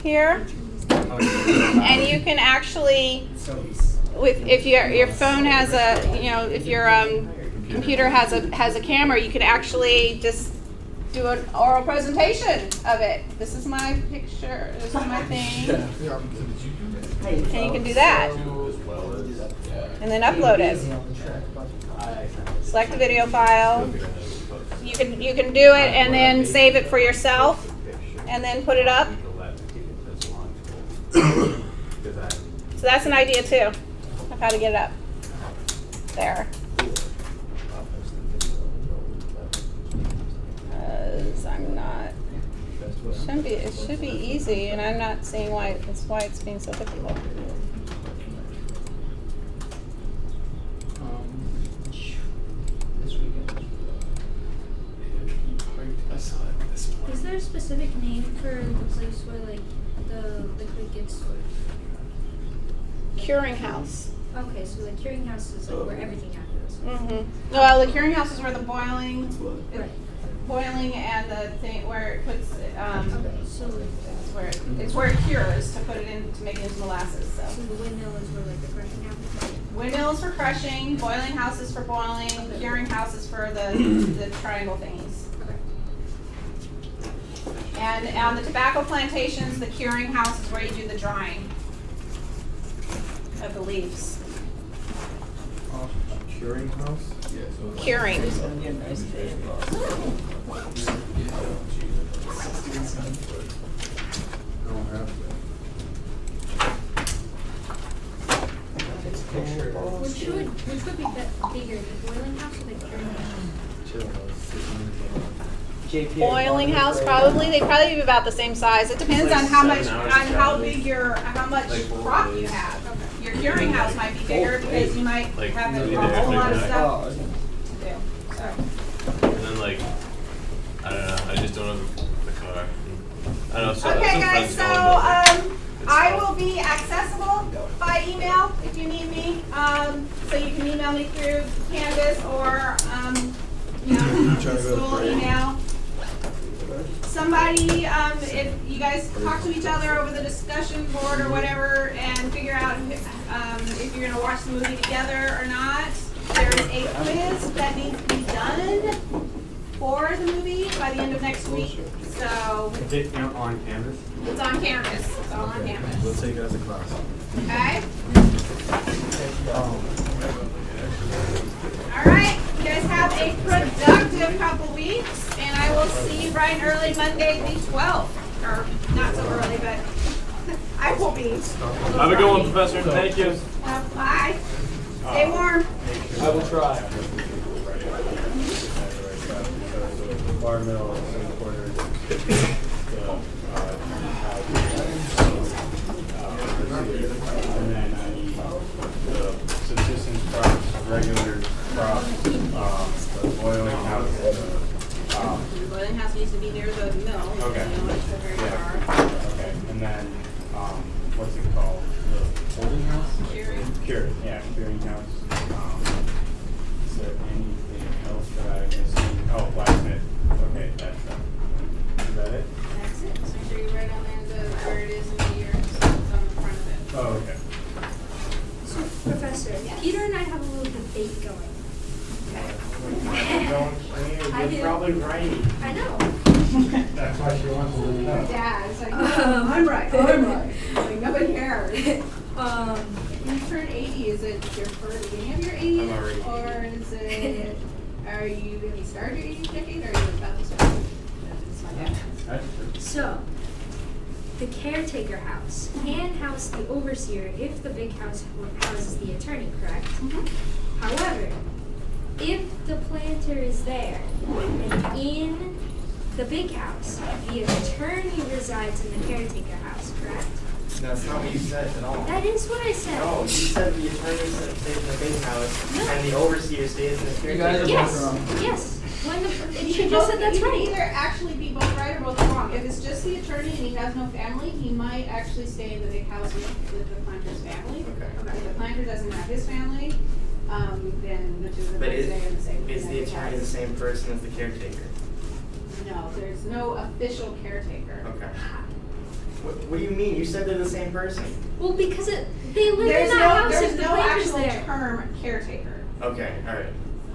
here, and you can actually, if your phone has a, you know, if your computer has a camera, you can actually just do an oral presentation of it. This is my picture. This is my thing, and you can do that, and then upload it. Select the video file. You can do it and then save it for yourself, and then put it up. So that's an idea too of how to get it up there. I'm not. It should be easy, and I'm not seeing why it's being so difficult. Is there a specific name for the place where like the liquid gets stored? Curing house. Okay, so the curing house is like where everything happens. Mm-hmm. Well, the curing house is where the boiling Right. and the thing where it puts Okay, so it's where it cures to put it in to make it into molasses. so the windmill is where like the crushing happens. Windmill is for crushing, boiling house is for boiling, curing house is for the triangle thingies. Okay. And on the tobacco plantations, the curing house is where you do the drying of the leaves. Curing house? Yeah, so Curing. It's gonna be a nice day. I don't have Which would be bigger, the boiling house or the curing house? Boiling house probably, they probably be about the same size. It depends on how much, on how big how much crop you have. Your curing house might be bigger because you might have a whole lot of stuff to do. So. And then like, I don't know, I just don't have the car. I don't know, so Okay some guys, friends so going, but I will be accessible by email if you need me. So you can email me through Canvas or school email. Somebody, if you guys talk to each other over the discussion board or whatever and figure out if you're gonna watch the movie together or not, there is a quiz that needs to be done for the movie by the end of next week. So Is it on canvas? it's on canvas. It's all on We'll canvas. take it as a class. Okay? All right. You guys have a productive couple weeks, and I will see you bright and early Monday the 12th. Or not so early, but I will be. Have a good one, Professor. Thank you. Bye. Stay warm. I will try. Bar mill, some quarters, and then I need the subsistence crops, regular crops, the boiling house, The boiling house needs to be near the mill. Okay. You know, it's very yeah, far. okay, and then, what's it called? The holding house? Curing. Yeah, curing house. Is there anything else that I'm missing? Oh, blacksmith. Okay, that's that. Is that it? That's it. So make sure you write on there where it is in the year, so it's on the front of it. Oh, okay. So, Professor, Yes. Peter and I have a little debate going. I You're do. probably right. I know. That's why she wants to leave out. Dad's like, I'm right. I'm right. Like, nobody cares. Um, When you turn 80, is it your first beginning of your 80s? I'm already 80. Or is it, have you started your 80th decade, or are you about to start? That's my dad. That's true. so, the caretaker house can house the overseer if the big house houses the attorney, correct? However, if the planter is there and in the big house, the attorney resides in the caretaker house, correct? That's not what you said at all. That is what I said. No, you said the attorney stays in the big house No. and the overseer stays in the You guys caretaker. are Yes, both wrong. yes. When the, You she can just both- said that's you can right. either actually be both right or both wrong. If it's just the attorney and he has no family, he might actually stay in the big house with the planter's family. Okay. If the planter doesn't have his family, then the two of them But might stay in the same. is in the big attorney house. the same person as the caretaker? No, there's no official caretaker. Okay. What do you mean? You said they're the same person. Well, because they live There's in that no, house there's if the no planter's actual there. term caretaker. Okay, alright.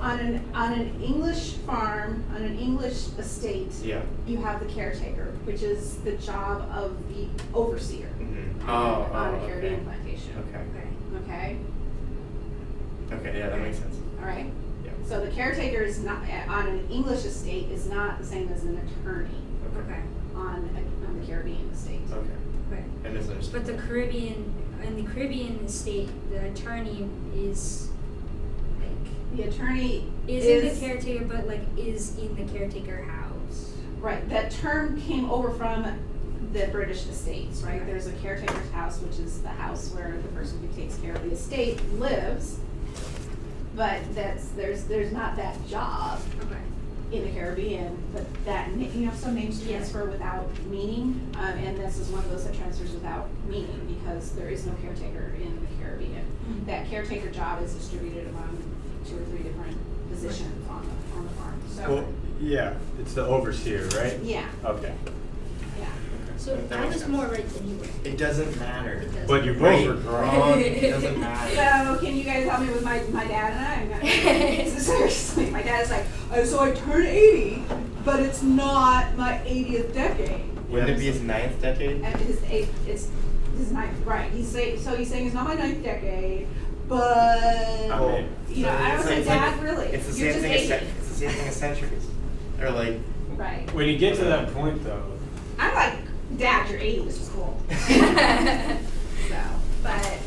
On an English farm, on an English estate, Yeah. you have the caretaker, which is the job of the overseer Mm-hmm. on a okay. Caribbean plantation. Okay. Okay, Okay, yeah, that makes sense. all right? Yeah. So the caretaker is not, on an English estate is not the same as an attorney Okay. on the Caribbean estate. Okay. Right. I misunderstood. But in the Caribbean estate, the attorney is like The attorney is in the caretaker, but like is in the caretaker house. Right, that term came over from the British estates, right? There's a caretaker's house, which is the house where the person who takes care of the estate lives. But there's not that job Okay. in the Caribbean, but that, some names transfer without meaning. And this is one of those that transfers without meaning because there is no caretaker in the Caribbean. That caretaker job is distributed among 2 or 3 different positions on the farm, so. Well, yeah, it's the overseer, right? Yeah, Okay. yeah. So That I makes was sense. more right than you were. It doesn't matter. It doesn't. But you both Right, were wrong. wrong, it doesn't matter. So can you guys help me with my dad and I? Seriously, my dad's like, so I turned 80, but it's not my 80th decade. Wouldn't it be his 9th decade? And it's his 9th, right? He's saying it's not my 9th decade, but Oh, you know, I was like, Dad, really? It's the You're same just thing. 80. It's the same thing as centuries, or like. Right. When you get to that point, though, I'm like, Dad, you're 80. This is cool. So, but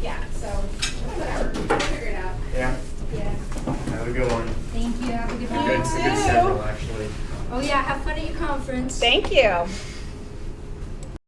yeah. So whatever. We'll figure it out. Yeah. Yeah. Have a good one. Thank you. Have a good Good, night. it's a good schedule, actually. Oh yeah, have fun at your conference. Thank you.